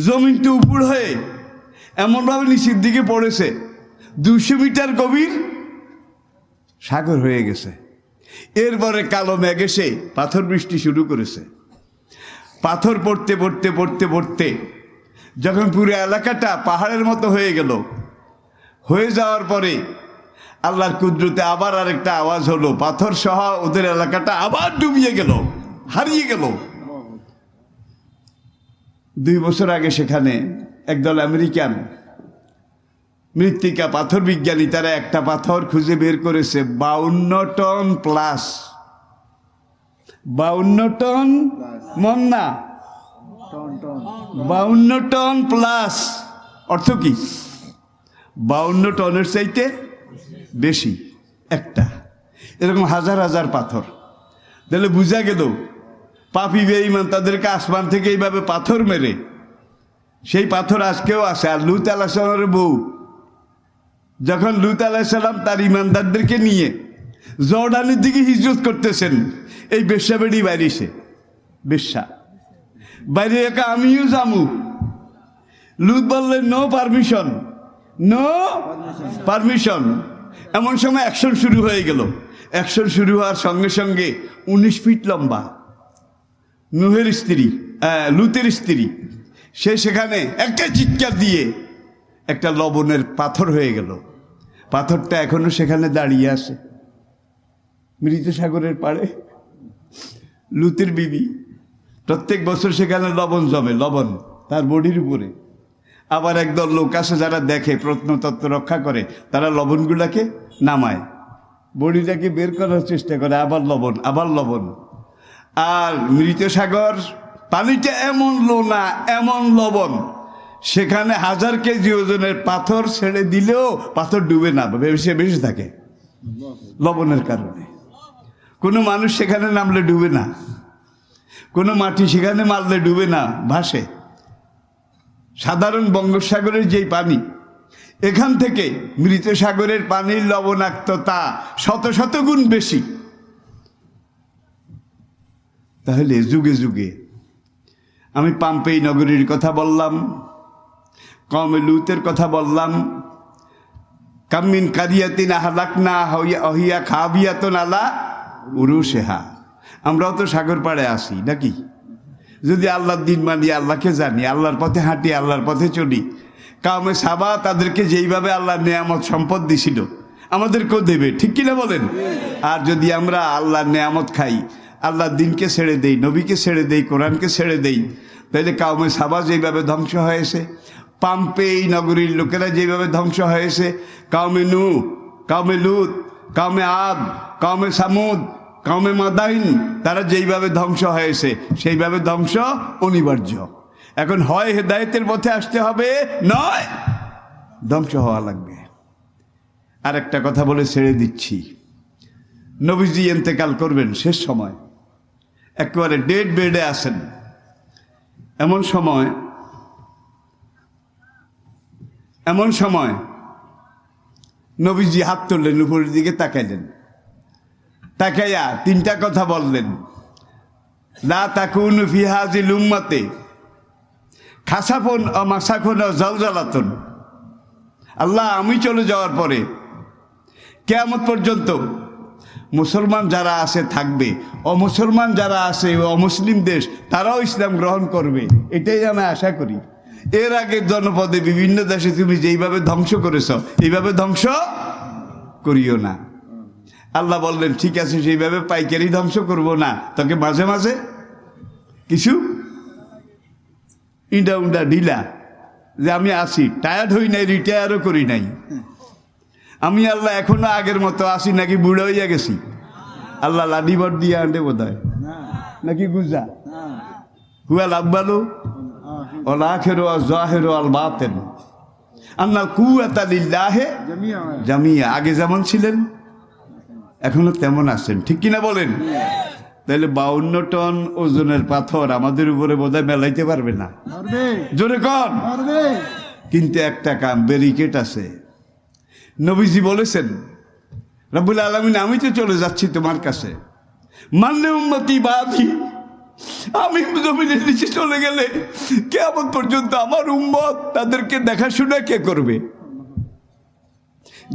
জমিনটা উপর হয়ে এমনভাবে নিচের দিকে পড়েছে, 200 মিটার গভীর সাগর হয়ে গেছে। এরপরে কালো মেঘ এসে পাথর বৃষ্টি শুরু করেছে। পাথর পড়তে পড়তে পড়তে পড়তে যখন পুরো এলাকাটা পাহাড়ের মতো হয়ে গেল, হয়ে যাওয়ার পরে আল্লাহর কুদরতে আবার আরেকটা আওয়াজ হলো, পাথর সহ ওদের এলাকাটা আবার ডুবিয়ে গেল, হারিয়ে গেল। 2 বছর আগে সেখানে একদল আমেরিকান মৃত্তিকা পাথর বিজ্ঞানী, তারা একটা পাথর খুঁজে বের করেছে 52 টন প্লাস, 52 টন, মন না, 52 টন প্লাস। অর্থ কি? 52 টনের চাইতে বেশি একটা, এরকম হাজার হাজার পাথর। তাহলে বুঝা গেল পাপী বেঈমান তাদেরকে আসমান থেকে এইভাবে পাথর মেরে, সেই পাথর আজকেও আছে। আর লুত আলাইহিস সালামের বউ যখন লুত আলাইহিস সালাম তার ইমানদারদেরকে নিয়ে জর্ডানের দিকে হিজরত করতেছেন, এই বেশ্যা বেড়ি বাইরেছে, বেশ্যা বাইরে একা, আমিও যামু। লুত বললেন নো পারমিশন, নো পারমিশন। এমন সময় অ্যাকশন শুরু হয়ে গেল। অ্যাকশন শুরু হওয়ার সঙ্গে সঙ্গে 19 ফিট লম্বা নুহের স্ত্রী, লুতের স্ত্রী, সে সেখানে একটা চিৎকার দিয়ে একটা লবণের পাথর হয়ে গেল। পাথরটা এখনো সেখানে দাঁড়িয়ে আছে মৃত সাগরের পাড়ে। লুতের বিবি প্রত্যেক বছর সেখানে লবণ জমে, লবণ তার বডির উপরে। আবার একদল লোক আছে যারা দেখে, প্রত্নতত্ত্ব রক্ষা করে, তারা লবণগুলাকে নামায়, বডিটাকে বের করার চেষ্টা করে, আবার লবণ, আবার লবণ। আর মৃত সাগর পানিটা এমন লোনা, এমন লবণ, সেখানে 1000 কেজি ওজনের পাথর ছেড়ে দিলেও পাথর ডুবে না, বেশি থাকে লবণের কারণে। কোনো মানুষ সেখানে নামলে ডুবে না, কোনো মাটি সেখানে মারলে ডুবে না, ভাসে। সাধারণ বঙ্গোপসাগরের যেই পানি, এখান থেকে মৃত সাগরের পানির লবণাক্ততা 100 গুণ বেশি। তাহলে যুগে যুগে, আমি পাম্পেই নগরীর কথা বললাম, কওমে লুতের কথা বললাম, কামিন কারিয়াতিন আহলাকনা অহিয়া খাবিয়াতুন আলা উরুশেহা। আমরাও তো সাগর পাড়ে আসি নাকি? যদি আল্লাহর দিন মানি, আল্লাহকে জানি, আল্লাহর পথে হাঁটি, আল্লাহর পথে চলি, কওমে সাবা তাদেরকে যেইভাবে আল্লাহর নেয়ামত সম্পদ দিছিল আমাদেরকেও দেবে, ঠিক কিনা বলেন? আর যদি আমরা আল্লাহর নেয়ামত খাই, আল্লাহর দিনকে ছেড়ে দেই, নবীকে ছেড়ে দেই, কোরআনকে ছেড়ে দেই, তাহলে কওমে সাবা যেইভাবে ধ্বংস হয়েছে, পাম্পেই নগরীর লোকেরা যেভাবে ধ্বংস হয়েছে, কওমে নূহ, কওমে লুত, কওমে আদ, কওমে সামুদ, কওমে মাদাইন, তারা যেইভাবে ধ্বংস হয়েছে সেইভাবে ধ্বংস অনিবার্য। এখন হয় হেদায়েতের পথে আসতে হবে, নয় ধ্বংস হওয়া লাগবে। আর একটা কথা বলে ছেড়ে দিচ্ছি। নবীজি ইন্তেকাল করবেন শেষ সময়, একেবারে ডেড বেডে আছেন। এমন সময় নবীজি হাত তুললেন, উপরের দিকে তাকাইলেন, তাকাইয়া তিনটা কথা বললেন, লা তাকুনু ফি হাযিল উম্মতি খাসাফুন ও মাসাফুন ও জালজালাতুন। আল্লাহ, আমি চলে যাওয়ার পরে কিয়ামত পর্যন্ত মুসলমান যারা আছে থাকবে, অমুসলমান যারা আছে অমুসলিম দেশ তারাও ইসলাম গ্রহণ করবে, এটাই আমি আশা করি। এর আগে জনপদে বিভিন্ন দেশে তুমি যেইভাবে ধ্বংস করেছ এইভাবে ধ্বংস করিও না। আল্লাহ বললেন, ঠিক আছে, সেইভাবে পাইকারি ধ্বংস করব না, তোকে মাঝে মাঝে কিছু ইন্ডা উন্ডা ঢিলা, যে আমি আসি, টায়ার্ড হই নাই, রিটায়ারও করি নাই, আমি আল্লাহ এখনো আগের মতো আসি নাকি বুড়ো হইয়া গেছি। আল্লাহ লাডিবর দিয়ে আনতে বোধ হয় নাকি গুজা হুয়াল আব্বালু ওল আখিরু ওয়াজ যাহিরু ওয়াল বাতিন আন্নাল কুওয়াতা লিল্লাহি জামিয়া। আগে যেমন ছিলেন এখনো তেমন আছেন, ঠিক কিনা বলেন? তাহলে 52 টন ওজনের পাথর আমাদের উপরে বোধহয় মেলাইতে পারবে না, জোরে কন। কিন্তু একটা কাম, ব্যারিকেড আছে। নবীজি বলেছেন, রব্বুল আলামিন, আমি তো চলে যাচ্ছি তোমার কাছে, মানলে উম্মতি বাদি, আমি জমিনের নিচে চলে গেলে কিয়ামত পর্যন্ত আমার উম্মত তাদেরকে দেখাশোনা কে করবে?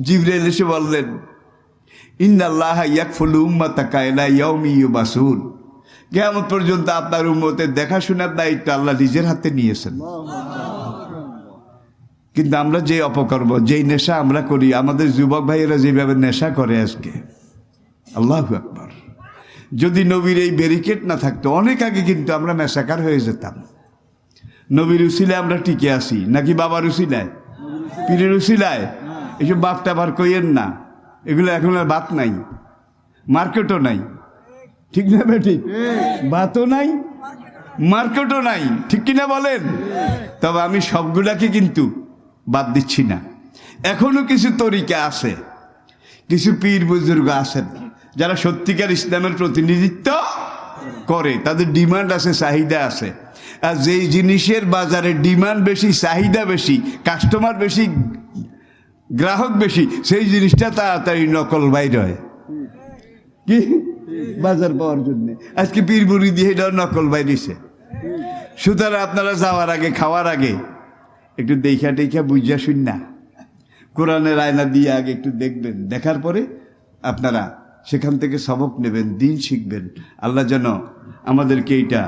জিবরাইল এসে বললেন, ইন্নাল্লাহা ইয়াকফুলু উম্মাতাকা ইলা ইয়াউমি ইউবাসুন। কিয়ামত পর্যন্ত আপনার উম্মতের দেখাশোনার দায়িত্ব আল্লাহ নিজের হাতে নিয়েছেন। কিন্তু আমরা যে অপকর্ম, যেই নেশা আমরা করি, আমাদের যুবক ভাইয়েরা যেভাবে নেশা করে আজকে, আল্লাহু আকবার। যদি নবীর এই ব্যারিকেড না থাকতো অনেক আগে কিন্তু আমরা নেশাকার হয়ে যেতাম। নবীর উসিলায় আমরা টিকে আসি নাকি বাবার উসিলায়, পীরের উসিলায়? এইসব বাপটা বার কইয়েন না, এগুলো এখন আর বাত নাই, মার্কেটও নাই, ঠিক না বেঠিক? বাতও নাই, মার্কেটও নাই, ঠিক কিনা বলেন? তবে আমি সবগুলাকে কিন্তু বাদ দিচ্ছি না। এখনো কিছু তরিকা আছে, কিছু পীর বুজুর্গ আছেন যারা সত্যিকার ইসলামের প্রতিনিধিত্ব করে, তাদের ডিমান্ড আছে, চাহিদা আছে। আর যেই জিনিসের বাজারে ডিমান্ড বেশি, চাহিদা বেশি, কাস্টমার বেশি, গ্রাহক বেশি, সেই জিনিসটা তাড়াতাড়ি নকল বাইর হয় কি বাজার পাওয়ার জন্য। আজকে পীর বুড়ি দিয়ে এটা নকল বাইরেছে। সুতরাং আপনারা যাওয়ার আগে, খাওয়ার আগে একটু দেখা টেখা বুঝা শুন না, কোরআনের আয়না দিয়ে আগে একটু দেখবেন, দেখার পরে আপনারা সেখান থেকে সবক নেবেন, দিন শিখবেন। আল্লাহ যেন আমাদেরকে এইটা,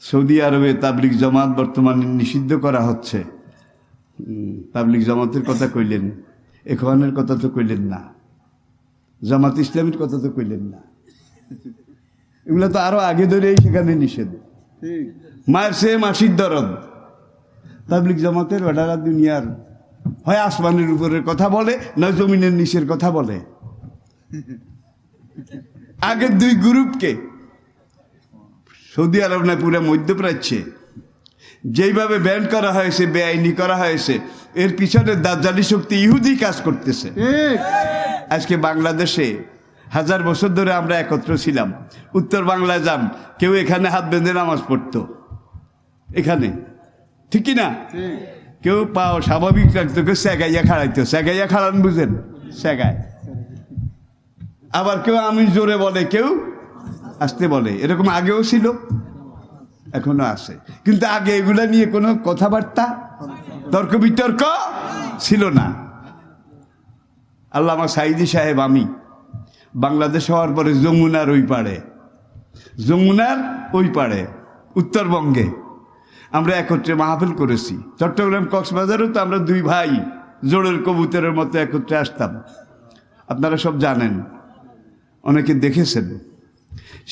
সৌদি আরবে তাবলিগ জামাত বর্তমানে নিষিদ্ধ করা হচ্ছে। তাবলিগ জামাতের কথা কইলেন, ইখওয়ানের কথা তো কইলেন না, জামাত ইসলামের কথা তো কইলেন না। এগুলো তো আরো আগে ধরেই সেখানে নিষেধ। মায়ের সে মাসির দরদ। তাবলিগ জামাতের ওটারা দুনিয়ার হয় আসমানের উপরের কথা বলে, না জমিনের নিচের কথা বলে। আগের দুই গ্রুপকে সৌদি আরব না পুরো মধ্যপ্রাচ্যে যেইভাবে ব্যান করা হয়েছে, বেআইনি করা হয়েছে, এর পিছনে দাজ্জালি শক্তি ইহুদি কাজ করতেছে। আজকে বাংলাদেশে 1000 বছর ধরে আমরা একত্র ছিলাম। উত্তর বাংলায় যান, কেউ এখানে হাত বেঁধে নামাজ পড়তো, এখানে, ঠিক কিনা? কেউ পাও স্বাভাবিক রাখতো, কেউ সেগাইয়া খাড়াইতো। সেগাইয়া খাড়ান বুঝেন? সেগায়। আবার কেউ আমি জোরে বলে, কেউ আসতে বলে, এরকম আগেও ছিল, এখনো আছে। কিন্তু আগে এগুলা নিয়ে কোনো কথাবার্তা, তর্ক বিতর্ক ছিল না। আল্লামা সাইদি সাহেব, আমি বাংলাদেশ হওয়ার পরে যমুনার ওই পাড়ে উত্তরবঙ্গে আমরা একত্রে মাহফিল করেছি। চট্টগ্রাম কক্সবাজারও তো আমরা দুই ভাই জোড়ের কবুতরের মতো একত্রে আসতাম, আপনারা সব জানেন, অনেকে দেখেছেন।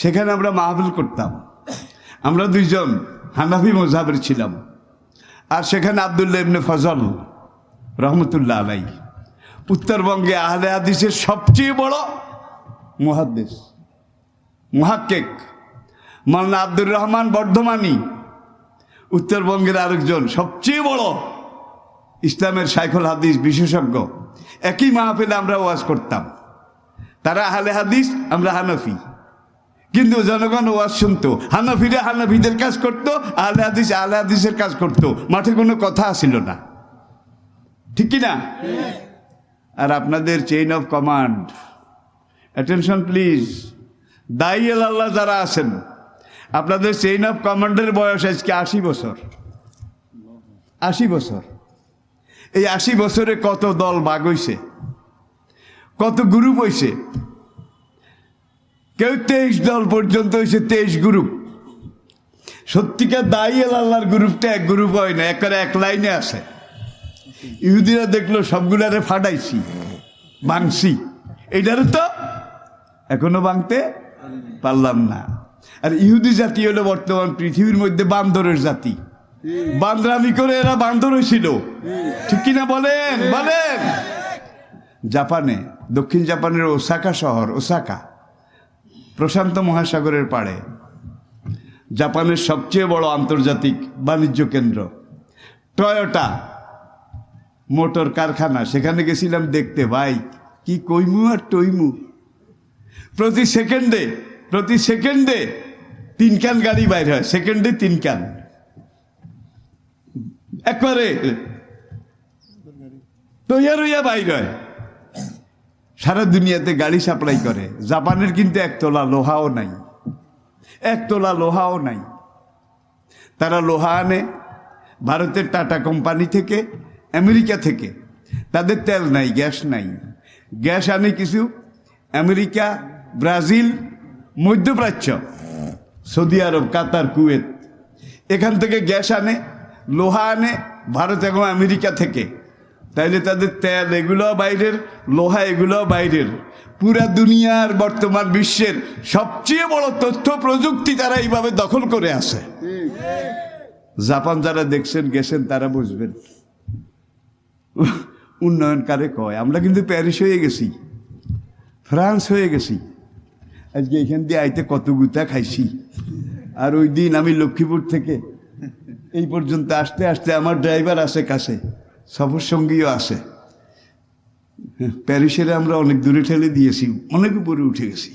সেখানে আমরা মাহফিল করতাম। আমরা দুইজন হানাফি মযহাবের ছিলাম, আর সেখানে আব্দুল্লাহ ইবনে ফজল রহমতুল্লাহ আলাই, উত্তরবঙ্গে আহলে হাদিসের সবচেয়ে বড় মুহাদ্দিস, মুহাক্কিক মাওলানা আব্দুর রহমান বর্ধমানী, উত্তরবঙ্গের আরেকজন সবচেয়ে বড় ইসলামের শাইখুল হাদিস বিশেষজ্ঞ, একই মাহফিলে আমরা ওয়াজ করতাম। তারা আহলে হাদিস, আমরা হানাফি, কিন্তু জনগণ ওয়াজ শুনতো। হানাফিরা হানাফিদের কাজ করতো, আহলে হাদিস আহলে হাদিসের কাজ করতো। মাঠে কোনো কথা আসিল না, ঠিক কি না? আর আপনাদের chain of command, attention please, দায়ী আল্লাহ যারা আছেন, আপনাদের চেইন অফ কমান্ডের বয়স আজকে 80 বছর। 80 বছর। এই 80 বছরে কত দল ভাগ হইছে, কত গ্রুপ হইছে। কেউ 23 দল পর্যন্ত হয়েছে, 23 গ্রুপ। সত্যিকার দায়ী আল্লাহর গ্রুপটা এক গ্রুপ হয় না, একবারে এক লাইনে আছে। ইহুদিরা দেখলো সবগুলারে ফাটাইছি, ভাঙছি, এইটারে তো এখনো ভাঙতে পারলাম না। আর ইহুদি জাতি হলো বর্তমান পৃথিবীর মধ্যে বান্দরের জাতি। বান্দরামি করে এরা বান্দর হয়েছিল, ঠিক কিনা বলেন? বলেন। জাপানে, দক্ষিণ জাপানের ওসাকা শহর, ওসাকা প্রশান্ত মহাসাগরের পাড়ে, জাপানের সবচেয়ে বড় আন্তর্জাতিক বাণিজ্য কেন্দ্র, টয়োটা মোটর কারখানা। সেখানে গেছিলাম দেখতে। ভাই কি কইমু আর টইমু, প্রতি সেকেন্ডে 3 কান গাড়ি বাইর হয়, সেকেন্ডে 3 কান, একবারে তৈয়ার হইয়া বাইর হয়। সারা দুনিয়াতে গাড়ি সাপ্লাই করে। জাপানের কিন্তু 1 তোলা লোহাও নাই, 1 তোলা লোহাও নাই। তারা লোহা আনে ভারতের টাটা কোম্পানি থেকে, আমেরিকা থেকে। তাদের তেল নাই, গ্যাস নাই। গ্যাস আনে কিছু আমেরিকা, ব্রাজিল, মধ্যপ্রাচ্য, সৌদি আরব, কাতার, কুয়েত, এখান থেকে গ্যাস আনে, লোহা আনে ভারত এবং আমেরিকা থেকে। তাইলে তাদের তেল এগুলো বাইরের, লোহা এগুলো বাইরের। পুরা দুনিয়ার বর্তমান বিশ্বের সবচেয়ে বড় তথ্য প্রযুক্তি তারা এইভাবে দখল করে আছে। জাপান যারা দেখছেন গেছেন তারা বুঝবেন উন্নয়ন কারে কয়। আমরা কিন্তু প্যারিস হয়ে গেছি, ফ্রান্স হয়ে গেছি। আজকে এখান দিয়ে আইতে কত গুতা খাইছি। আর ওই দিন আমি লক্ষ্মীপুর থেকে এই পর্যন্ত আসতে আসতে আমার ড্রাইভার আছে কাছে, সফর সঙ্গীও আছে। প্যারিসের আমরা অনেক দূরে ঠেলে দিয়েছি, অনেক উপরে উঠে গেছি।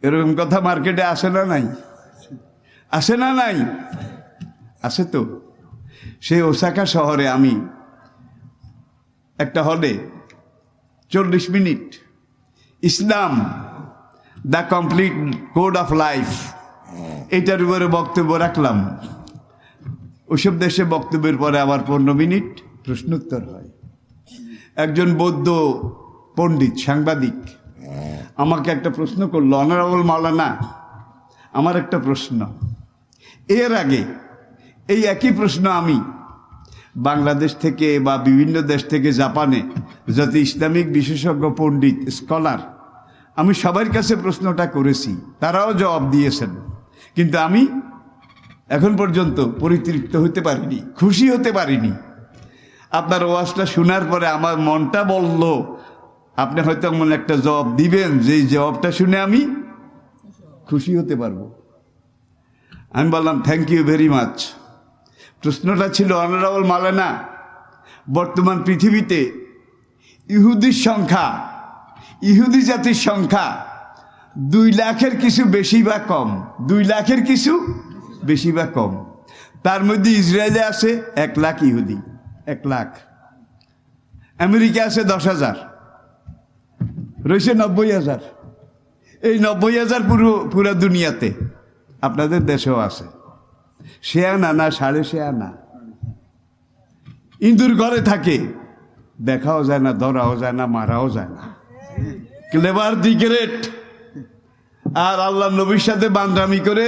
এরকম কথা মার্কেটে আসে না নাই? আসে না নাই? আছে তো। সেই ওসাকা শহরে আমি একটা হলে 40 minute Islam the complete code of life এইটার উপরে বক্তব্য রাখলাম। ওইসব দেশে বক্তব্যের পরে আবার 15 মিনিট প্রশ্নোত্তর হয়। একজন বৌদ্ধ পণ্ডিত সাংবাদিক আমাকে একটা প্রশ্ন করলো, অনারেবল মাওলানা আমার একটা প্রশ্ন। এর আগে এই একই প্রশ্ন আমি বাংলাদেশ থেকে বা বিভিন্ন দেশ থেকে জাপানে যত ইসলামিক বিশেষজ্ঞ পণ্ডিত স্কলার, আমি সবার কাছে প্রশ্নটা করেছি, তারাও জবাব দিয়েছেন। কিন্তু আমি এখন পর্যন্ত পরিতৃপ্ত হতে পারিনি, খুশি হতে পারিনি। আপনার ওয়াজটা শোনার পরে আমার মনটা বলল আপনি হয়তো এমন একটা জবাব দিবেন যেই জবাবটা শুনে আমি খুশি হতে পারবো। আমি বললাম থ্যাংক ইউ ভেরি মাচ। প্রশ্নটা ছিল, অনারেবল মাওলানা, বর্তমান পৃথিবীতে ইহুদির সংখ্যা, ইহুদি জাতির সংখ্যা 2 লাখের কিছু বেশি বা কম, 2 লাখের কিছু বেশি বা কম। তার মধ্যে ইসরায়েলে আছে 1 লাখ ইহুদি, 1 লাখ। আমেরিকা আছে 10,000, রয়েছে 90,000। এই 90,000 পুরো দুনিয়াতে, আপনাদের দেশেও আছে। সে আনা না 6.5 আনা। ইঁদুর ঘরে থাকে, দেখাও যায় না, ধরাও যায় না, মারাও যায় না। ক্লেভার দি গ্রেট। আর আল্লাহ নবীর সাথে বান্দামি করে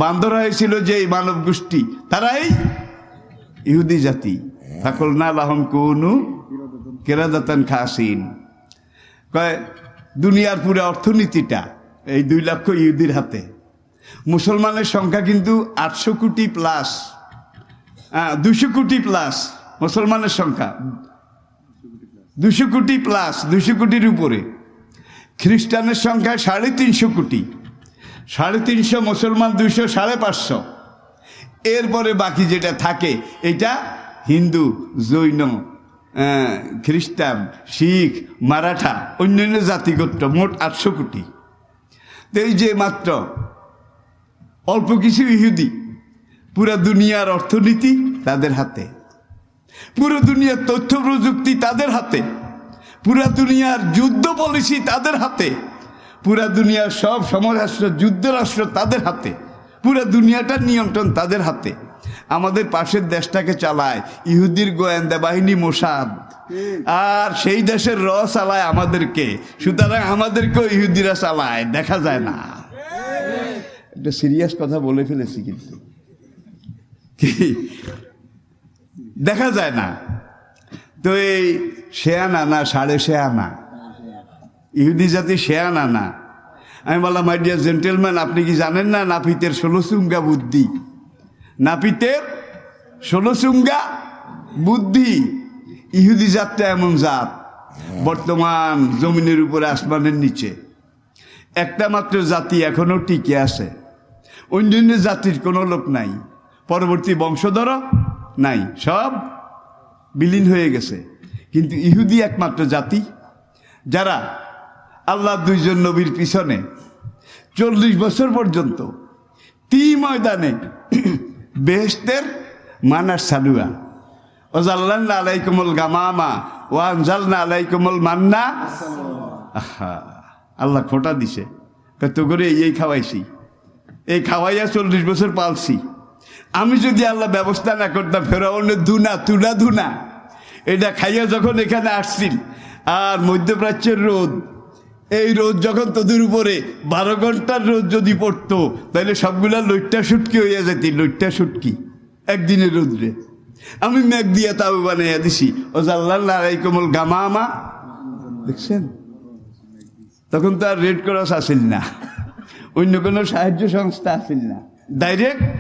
বান্দর হয়েছিল যে মানব গোষ্ঠী, তারাই ইহুদি জাতি। ফাকুলনা লাহুম কুনু কিরাদাতান খাসিন। কয় দুনিয়ার পুরো অর্থনীতিটা এই 2 লক্ষ ইহুদির হাতে। মুসলমানের সংখ্যা কিন্তু 800 কোটি প্লাস, 200 কোটি প্লাস মুসলমানের সংখ্যা, 200 কোটি প্লাস, 200 কোটির উপরে। খ্রিস্টানের সংখ্যা 350 কোটি, 350 মুসলমান, 200, 550। এরপরে বাকি যেটা থাকে এটা হিন্দু, জৈন, খ্রিস্টান, শিখ, মারাঠা, অন্যান্য জাতিগোত্র মোট 800 কোটি। তো এই যে মাত্র অল্প কিছু ইহুদি, পুরা দুনিয়ার অর্থনীতি তাদের হাতে, পুরো দুনিয়ার তথ্য প্রযুক্তি তাদের হাতে, পুরা দুনিয়ার যুদ্ধ পলিসি তাদের হাতে, পুরা দুনিয়ার সব সমরাষ্ট্র যুদ্ধরাষ্ট্র তাদের হাতে, পুরা দুনিয়াটার নিয়ন্ত্রণ তাদের হাতে। আমাদের পাশের দেশটাকে চালায় ইহুদির গোয়েন্দা বাহিনী মোসাদ, আর সেই দেশের চালায় আমাদেরকে। সুতরাং আমাদেরকেও ইহুদিরা চালায়, দেখা যায় না। একটা সিরিয়াস কথা বলে ফেলেছি, কিন্তু দেখা যায় না। তো এই শেয়ানা না, 6.5 ইহুদি জাতি শেয়ানা না। আমি বললাম, মাই ডিয়ার জেন্টেলম্যান, আপনি কি জানেন না নাপিতের 16 চুঙ্গা বুদ্ধি? নাপিতের 16 চুঙ্গা বুদ্ধি। ইহুদি জাতটা এমন জাত, বর্তমান জমিনের উপরে আসমানের নিচে একটা মাত্র জাতি এখনো টিকে আছে। অন্যান্য জাতির কোনো লোক নাই, পরবর্তী বংশধর নাই, সব বিলীন হয়ে গেছে। কিন্তু ইহুদি একমাত্র জাতি যারা আল্লাহ 2জন নবীর পিছনে 40 বছর পর্যন্ত ময়দানে বেহেশতের মানার সালুয়া, ওয়াজাল্লানা আলাইকুমুল গামামা ওয়া আনজালনা আলাইকুমুল মান্না। আল্লাহ খোটা দিছে, কত করে এই খাওয়াইছি, এই খাওয়াইয়া 40 বছর পালছি। আমি যদি আল্লাহ ব্যবস্থা না করতাম, ফেরাউনের ধুনা এটা খাইয়া যখন এখানে আসছিল, আর মধ্যপ্রাচ্যের রোদ, এই রোদ যখন তোদের উপরে 12 ঘন্টার রোদ যদি পড়তো, তাহলে সবগুলা লইট্টা সুটকি হইয়া যেত, লইট্টা সুটকি একদিনের রোদ্রে। আমি মেঘ দিয়া তাও বানাইয়া দিছি, ওয়াজাল্লানা আলাইকুমুল গামামা। দেখছেন, তখন তো আর রেড ক্রস আসিল না, অন্য কোনো সাহায্য সংস্থা আসিল না। ডাইরেক্ট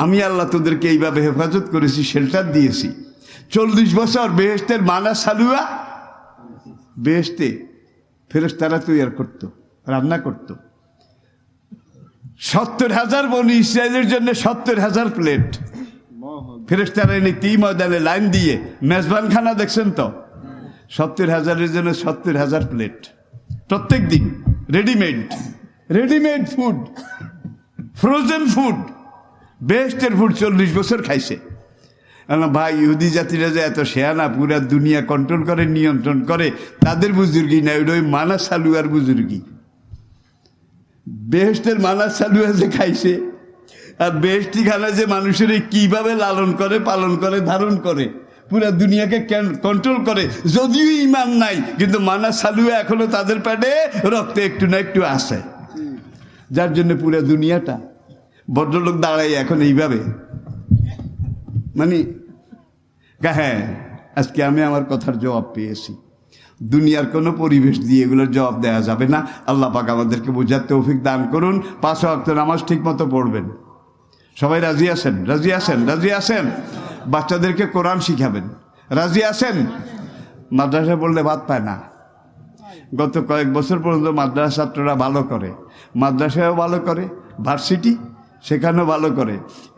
আমি আল্লাহ তোদেরকে এইভাবে হেফাজত করেছি, শেল্টার দিয়েছি। 40 বছর বেহেশতের মানা সালুয়া, বেহেশতে ফেরেশতারা তৈরি করত, রান্না করত। 70,000 বনি ইসরায়েলের জন্য 70,000 প্লেট ফেরেশতারা এনে ময়দানে লাইন দিয়ে মেজবানখানা দেখছেন তো, 70,000-এর জন্য 70,000 প্লেট প্রত্যেক দিন। রেডিমেড ফুড, ফ্রোজেন ফুড, বেস্টের ফুড 40 বছর খাইছে। ভাই, ইহুদি জাতিরা যে এত শেয়ানা, পুরা দুনিয়া কন্ট্রোল করে, নিয়ন্ত্রণ করে, তাদের বুজুর্গি না, ওই মানা সালুয়ার বুজুর্গি। বেহেশতের মানা সালুয়া যে খাইছে, আর বেহেশতি খানা যে মানুষের কিভাবে লালন করে, পালন করে, ধারণ করে, পুরা দুনিয়াকে কন্ট্রোল করে। যদিও ইমান নাই, কিন্তু মানা সালুয়া এখনো তাদের পেটে রক্তে একটু না একটু আসে, যার জন্য পুরা দুনিয়াটা ভদ্রলোক দাঁড়াই এখন এইভাবে, মানে হ্যাঁ, আজকে আমি আমার কথার জবাব পেয়েছি। দুনিয়ার কোনো পরিবেশ দিয়ে এগুলোর জবাব দেওয়া যাবে না। আল্লাহ পাক আমাদেরকে বোঝার তৌফিক দান করুন। 5 ওয়াক্ত নামাজ ঠিক মতো পড়বেন। সবাই রাজি আছেন? রাজি আছেন? বাচ্চাদেরকে কোরআন শিখাবেন, রাজি আছেন? মাদ্রাসায় বললে ভাত পায় না। গত কয়েক বছর পর্যন্ত মাদ্রাসা ছাত্ররা ভালো করে, মাদ্রাসায়ও ভালো করে, ভার্সিটি সেখানেও ভালো করে।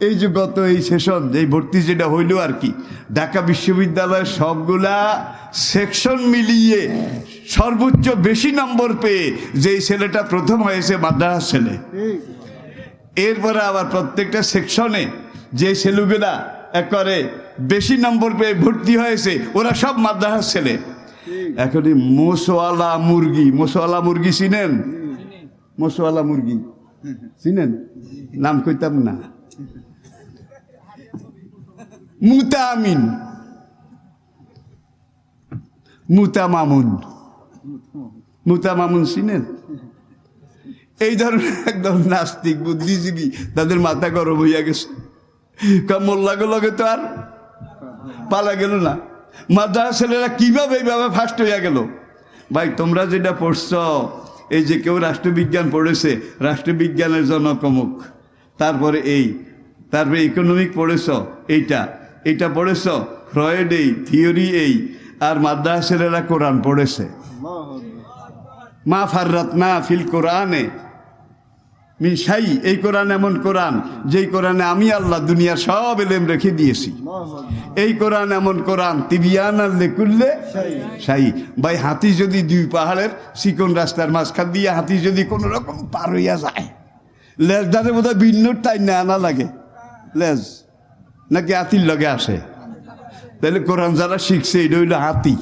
এই যে গত এই সেশন, যেই ভর্তি যেটা হইল আর কি, ঢাকা বিশ্ববিদ্যালয়ের সবগুলা সেকশন মিলিয়ে সর্বোচ্চ বেশি নম্বর পেয়ে যেই ছেলেটা প্রথম হয়েছে মাদ্রাসার ছেলে। এরপরে আবার প্রত্যেকটা সেকশনে যে ছেলেগুলা একবারে বেশি নম্বর পেয়ে ভর্তি হয়েছে, ওরা সব মাদ্রাসার ছেলে। এখন এই মোষওয়ালা মুরগি চিনেন? মোষওয়ালা মুরগি চিনেন? নাম কইতাম না। মুতা মামুন চিনেন? এই ধরনের একদম নাস্তিক বুদ্ধিজীবী, তাদের মাথা গরম হইয়া গেছে। মোল্লাগো লগে তো আর পালা গেল না। মাদ্রাসা ছেলেরা কিভাবে এইভাবে ফার্স্ট হইয়া গেল? ভাই, তোমরা যেটা পড়ছ, এই যে কেউ রাষ্ট্রবিজ্ঞান পড়েছে, রাষ্ট্রবিজ্ঞানের জনক অমুক, তারপরে তারপরে ইকোনমিক পড়েছ, এইটা পড়েছ, ফ্রয়েড এই থিওরি এই, আর মাদ্রাসা ছেলেরা কোরআন পড়েছে। মা ফাররাতনা ফিল কোরআনে, মিন শাই, এই কোরআন এমন কোরআন যেই কোরআনে আমি আল্লাহ দুনিয়ার সব এলেম রেখে দিয়েছি। এই কোরআন এমন কোরআন তিবিয়ানাল লিকুল্লি শাই। ভাই হাতি যদি দুই পাহাড়ের চিকন রাস্তার মাঝখান দিয়ে হাতি যদি কোনো রকম পার হইয়া যায়, লেজ দাঁড়ে বোধ হয় ভিন্নর টাই না আনা লাগে লেজ, নাকি হাতির লগে আসে? তাহলে কোরআন যারা শিখছে এটা হইল হাতি।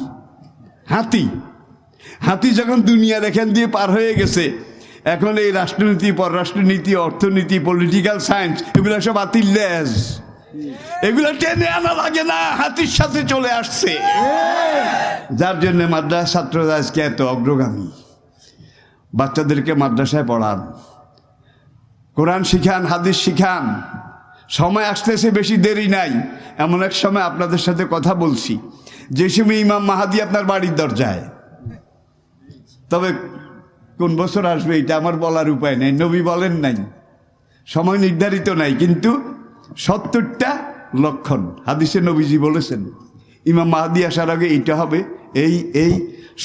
হাতি হাতি যখন দুনিয়ার এখান দিয়ে পার হয়ে গেছে, এখন এই রাষ্ট্রনীতি, পররাষ্ট্রনীতি, অর্থনীতি, পলিটিক্যাল সায়েন্স এগুলো সব হাতির লেজ, এগুলো টেনে আনা লাগে না, হাতির সাথে চলে আসছে। যার জন্য মাদ্রাসা ছাত্ররা আজকে এত অগ্রগামী। বাচ্চাদেরকে মাদ্রাসায় পড়ান, কোরআন শিখান, হাদিস শিখান। সময় আসতেছে, বেশি দেরি নাই। এমন এক সময় আপনাদের সাথে কথা বলছি, যে সময় ইমাম মাহাদি আপনার বাড়ির দরজায়। তবে কোন বছর আসবে এটা আমার বলার উপায় নেই, নবী বলেন নাই, সময় নির্ধারিত নাই, কিন্তু 70টা লক্ষণ হাদিসে নবীজি বলেছেন ইমাম মাহাদি আসার আগে এইটা হবে। এই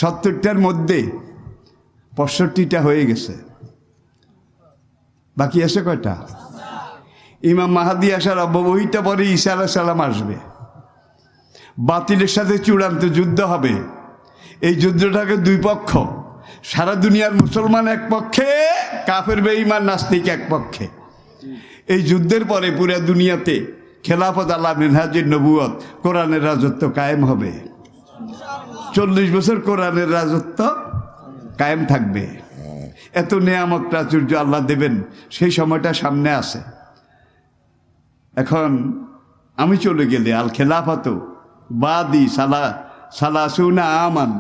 70টার মধ্যে 65টা হয়ে গেছে, বাকি আছে কয়টা? ইমাম মাহাদি আসার অব্যবহিত পরে ঈসা আলাইহিস সালাম আসবে, বাতিলের সাথে চূড়ান্ত যুদ্ধ হবে। এই যুদ্ধটাকে দুই পক্ষ, সারা দুনিয়ার মুসলমান এক পক্ষে, কাফের বেঈমান নাস্তিক এক পক্ষে। এই যুদ্ধের পরে পুরো দুনিয়াতে খেলাফত আলা মিনহাজের নবুয়ত, কোরআনের রাজত্ব কায়েম হবে। 40 বছর কোরআনের রাজত্ব কায়েম থাকবে। এত নেয়ামত প্রাচুর্য আল্লাহ দেবেন, সেই সময়টা সামনে আছে। এখন আমি চলে গেলে আল খেলাফত বাদি সালাসুনা আমান,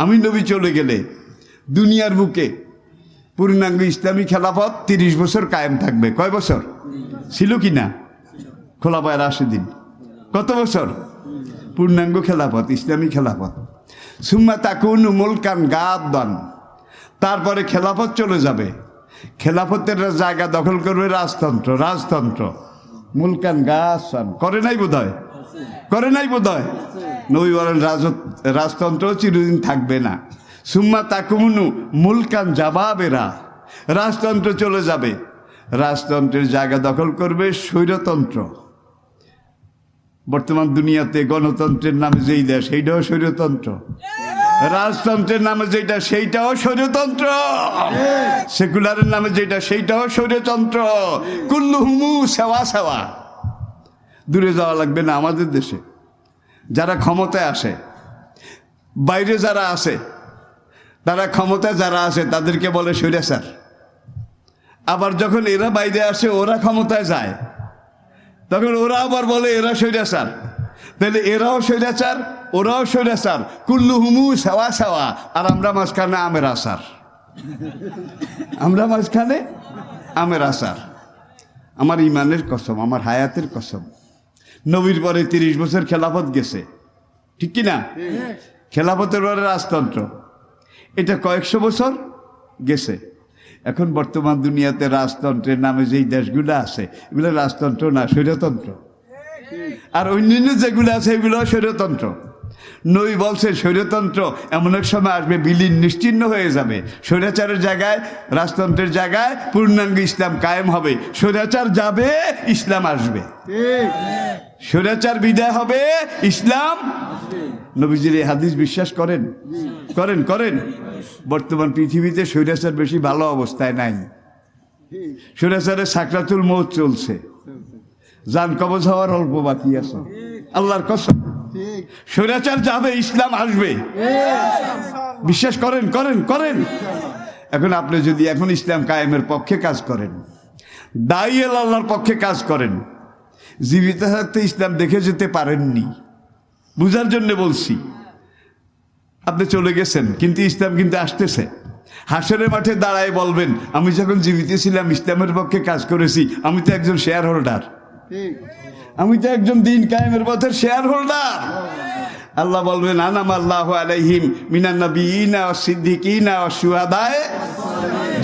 আমি নবী চলে গেলে দুনিয়ার বুকে পূর্ণাঙ্গ ইসলামী খেলাফত 30 বছর কায়েম থাকবে। কয় বছর ছিল কি না? খোলাফায়ে রাশিদিন কত বছর? পূর্ণাঙ্গ খেলাফত, ইসলামী খেলাফত। সুম্মা তাকুনু মুলকান গাদ্দান, তারপরে খেলাফত চলে যাবে। খেলাফতের জায়গা দখল করবে রাজতন্ত্র। রাজতন্ত্র মুলকান গাছান করে নাই বোধ হয়, করে নাই বোধ হয়। নবী বলেন রাজতন্ত্র চিরদিন থাকবে না। সুম্মা তাকুনু মুলকান জাবাবেরা, রাজতন্ত্র চলে যাবে, রাজতন্ত্রের জায়গা দখল করবে স্বৈরতন্ত্র। বর্তমান দুনিয়াতে গণতন্ত্রের নামে যেই দেশ, সেইটাও স্বৈরতন্ত্র। রাজতন্ত্রের নামে যেটা, সেইটাও স্বৈরতন্ত্র। সেকুলারের নামে যেটা, সেইটাও স্বৈরতন্ত্র। কুল্লুহুমু সেওয়া সেওয়া। দূরে যাওয়া লাগবে না। আমাদের দেশে যারা ক্ষমতায় আসে, বাইরে যারা আছে, তারা ক্ষমতায় যারা আছে তাদেরকে বলে স্বৈরাচার। আবার যখন এরা বাইরে আসে, ওরা ক্ষমতায় যায়, তখন ওরা আবার বলে এরা স্বৈরাচার। তাহলে এরাও স্বৈরাচার, ওরাও স্বৈরাচার। কুল্লুহুমু সেওয়া সেওয়া। আর আমরা মাঝখানে আমের আচার, আমরা মাঝখানে আমের আচার। আমার ইমানের কসম, আমার হায়াতের কসম, নবীর পরে 30 বছর খেলাফত গেছে, ঠিক কিনা? খেলাফতের পরে রাজতন্ত্র, এটা কয়েকশো বছর গেছে। এখন বর্তমান দুনিয়াতে রাজতন্ত্রের নামে যেই দেশগুলো আছে, এগুলো রাজতন্ত্র না, স্বৈরতন্ত্র। আর অন্যান্য যেগুলো আছে এগুলো স্বৈরতন্ত্র। নবী বলছে স্বৈরতন্ত্র এমন এক সময় আসবে, বিলীন নিশ্চিহ্ন হয়ে যাবে। স্বৈরাচারের জায়গায়, রাজতন্ত্রের জায়গায় পূর্ণাঙ্গ ইসলাম কায়েম হবে। স্বৈরাচার যাবে, ইসলাম আসবে। স্বৈরাচার বিদায় হবে, ইসলাম। নবীজির এই হাদিস বিশ্বাস করেন? করেন করেন। বর্তমান পৃথিবীতে স্বৈরাচার বেশি ভালো অবস্থায় নাই। স্বৈরাচারের সাকরাতুল মউত চলছে, জান কবজ হওয়ার অল্প বাকি আছে। আল্লাহর কসম, স্বৈরাচার যাবে, ইসলাম আসবে। বিশ্বাস করেন? করেন করেন। এখন আপনি যদি এখন ইসলাম কায়েমের পক্ষে কাজ করেন, দায়ী আল্লাহর পক্ষে কাজ করেন, জীবিত থাকতে ইসলাম দেখে যেতে পারেননি, বুঝার জন্য বলছি। আপনি চলে গেছেন, কিন্তু ইসলাম কিন্তু আসতেছে। হাসরের মাঠে দাঁড়ায় বলবেন, আমি যখন জীবিত ছিলাম ইসলামের পক্ষে কাজ করেছি, আমি তো একজন শেয়ার হোল্ডার, আমি তো একজন দিন কায়েমের পথের শেয়ার হোল্ডার। আল্লাহ বলবেন, আনাম আল্লাহু আলাইহিম মিনান নাবিয়িনা ওয়াস সিদ্দিকিনা ওয়াস শুহাদায়ে,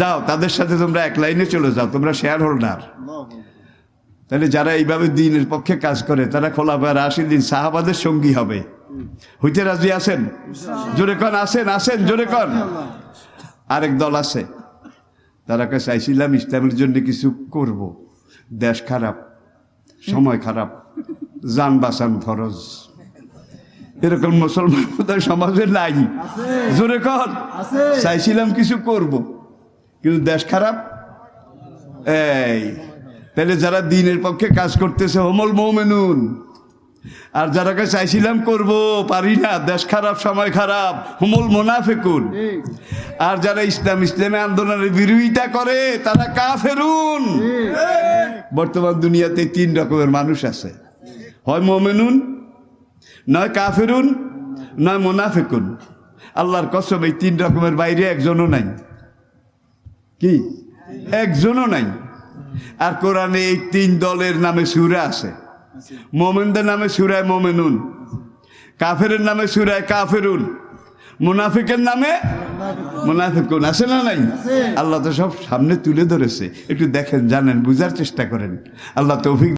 যাও তাদের সাথে তোমরা এক লাইনে চলে যাও, তোমরা শেয়ার হোল্ডার। তাহলে যারা এইভাবে দিনের পক্ষে কাজ করে, তারা খোলাফায়ে রাশিদিন সাহাবাদের সঙ্গী হবে। হইতে রাজি আছেন? জোরে কন, আসেন আসেন, জোরে কন। আরেক দল আছে, তারাকে চাইছিলাম ইসলামের জন্য কিছু করব, দেশ খারাপ, সময় খারাপ, জান বাঁচান ফরজ। এরকম মুসলমান বোধহয় সমাজে নাই, জোরে কর। চাইছিলাম কিছু করব, কিন্তু দেশ খারাপ। এই তাহলে যারা দিনের পক্ষে কাজ করতেছে হোমল মোমেনুন, আর যারাকে চাইছিলাম করব পারি না, দেশ খারাপ, সময় খারাপ, হুমুল মুনাফিকুন। আর যারা ইসলামী আন্দোলনের বিরোধিতা করে তারা কাফেরুন। বর্তমান দুনিয়াতে 3 রকমের মানুষ আছে, হয় মোমেনুন, নয় কাফেরুন, নয় মুনাফিকুন। আল্লাহর কসম এই 3 রকমের বাইরে একজনও নাই। কি? একজনও নাই। আর কোরআনে এই 3 দলের নামে সূরা আছে। মোমেনদের নামে সূরায়ে মোমেনুন, কাফেরের নামে সূরায়ে কাফেরুন, মুনাফিকের নামে মুনাফিকুন। আছে না নাই? আল্লাহ তো সব সামনে তুলে ধরেছে। একটু দেখেন, জানেন, বুঝার চেষ্টা করেন। আল্লাহ তৌফিক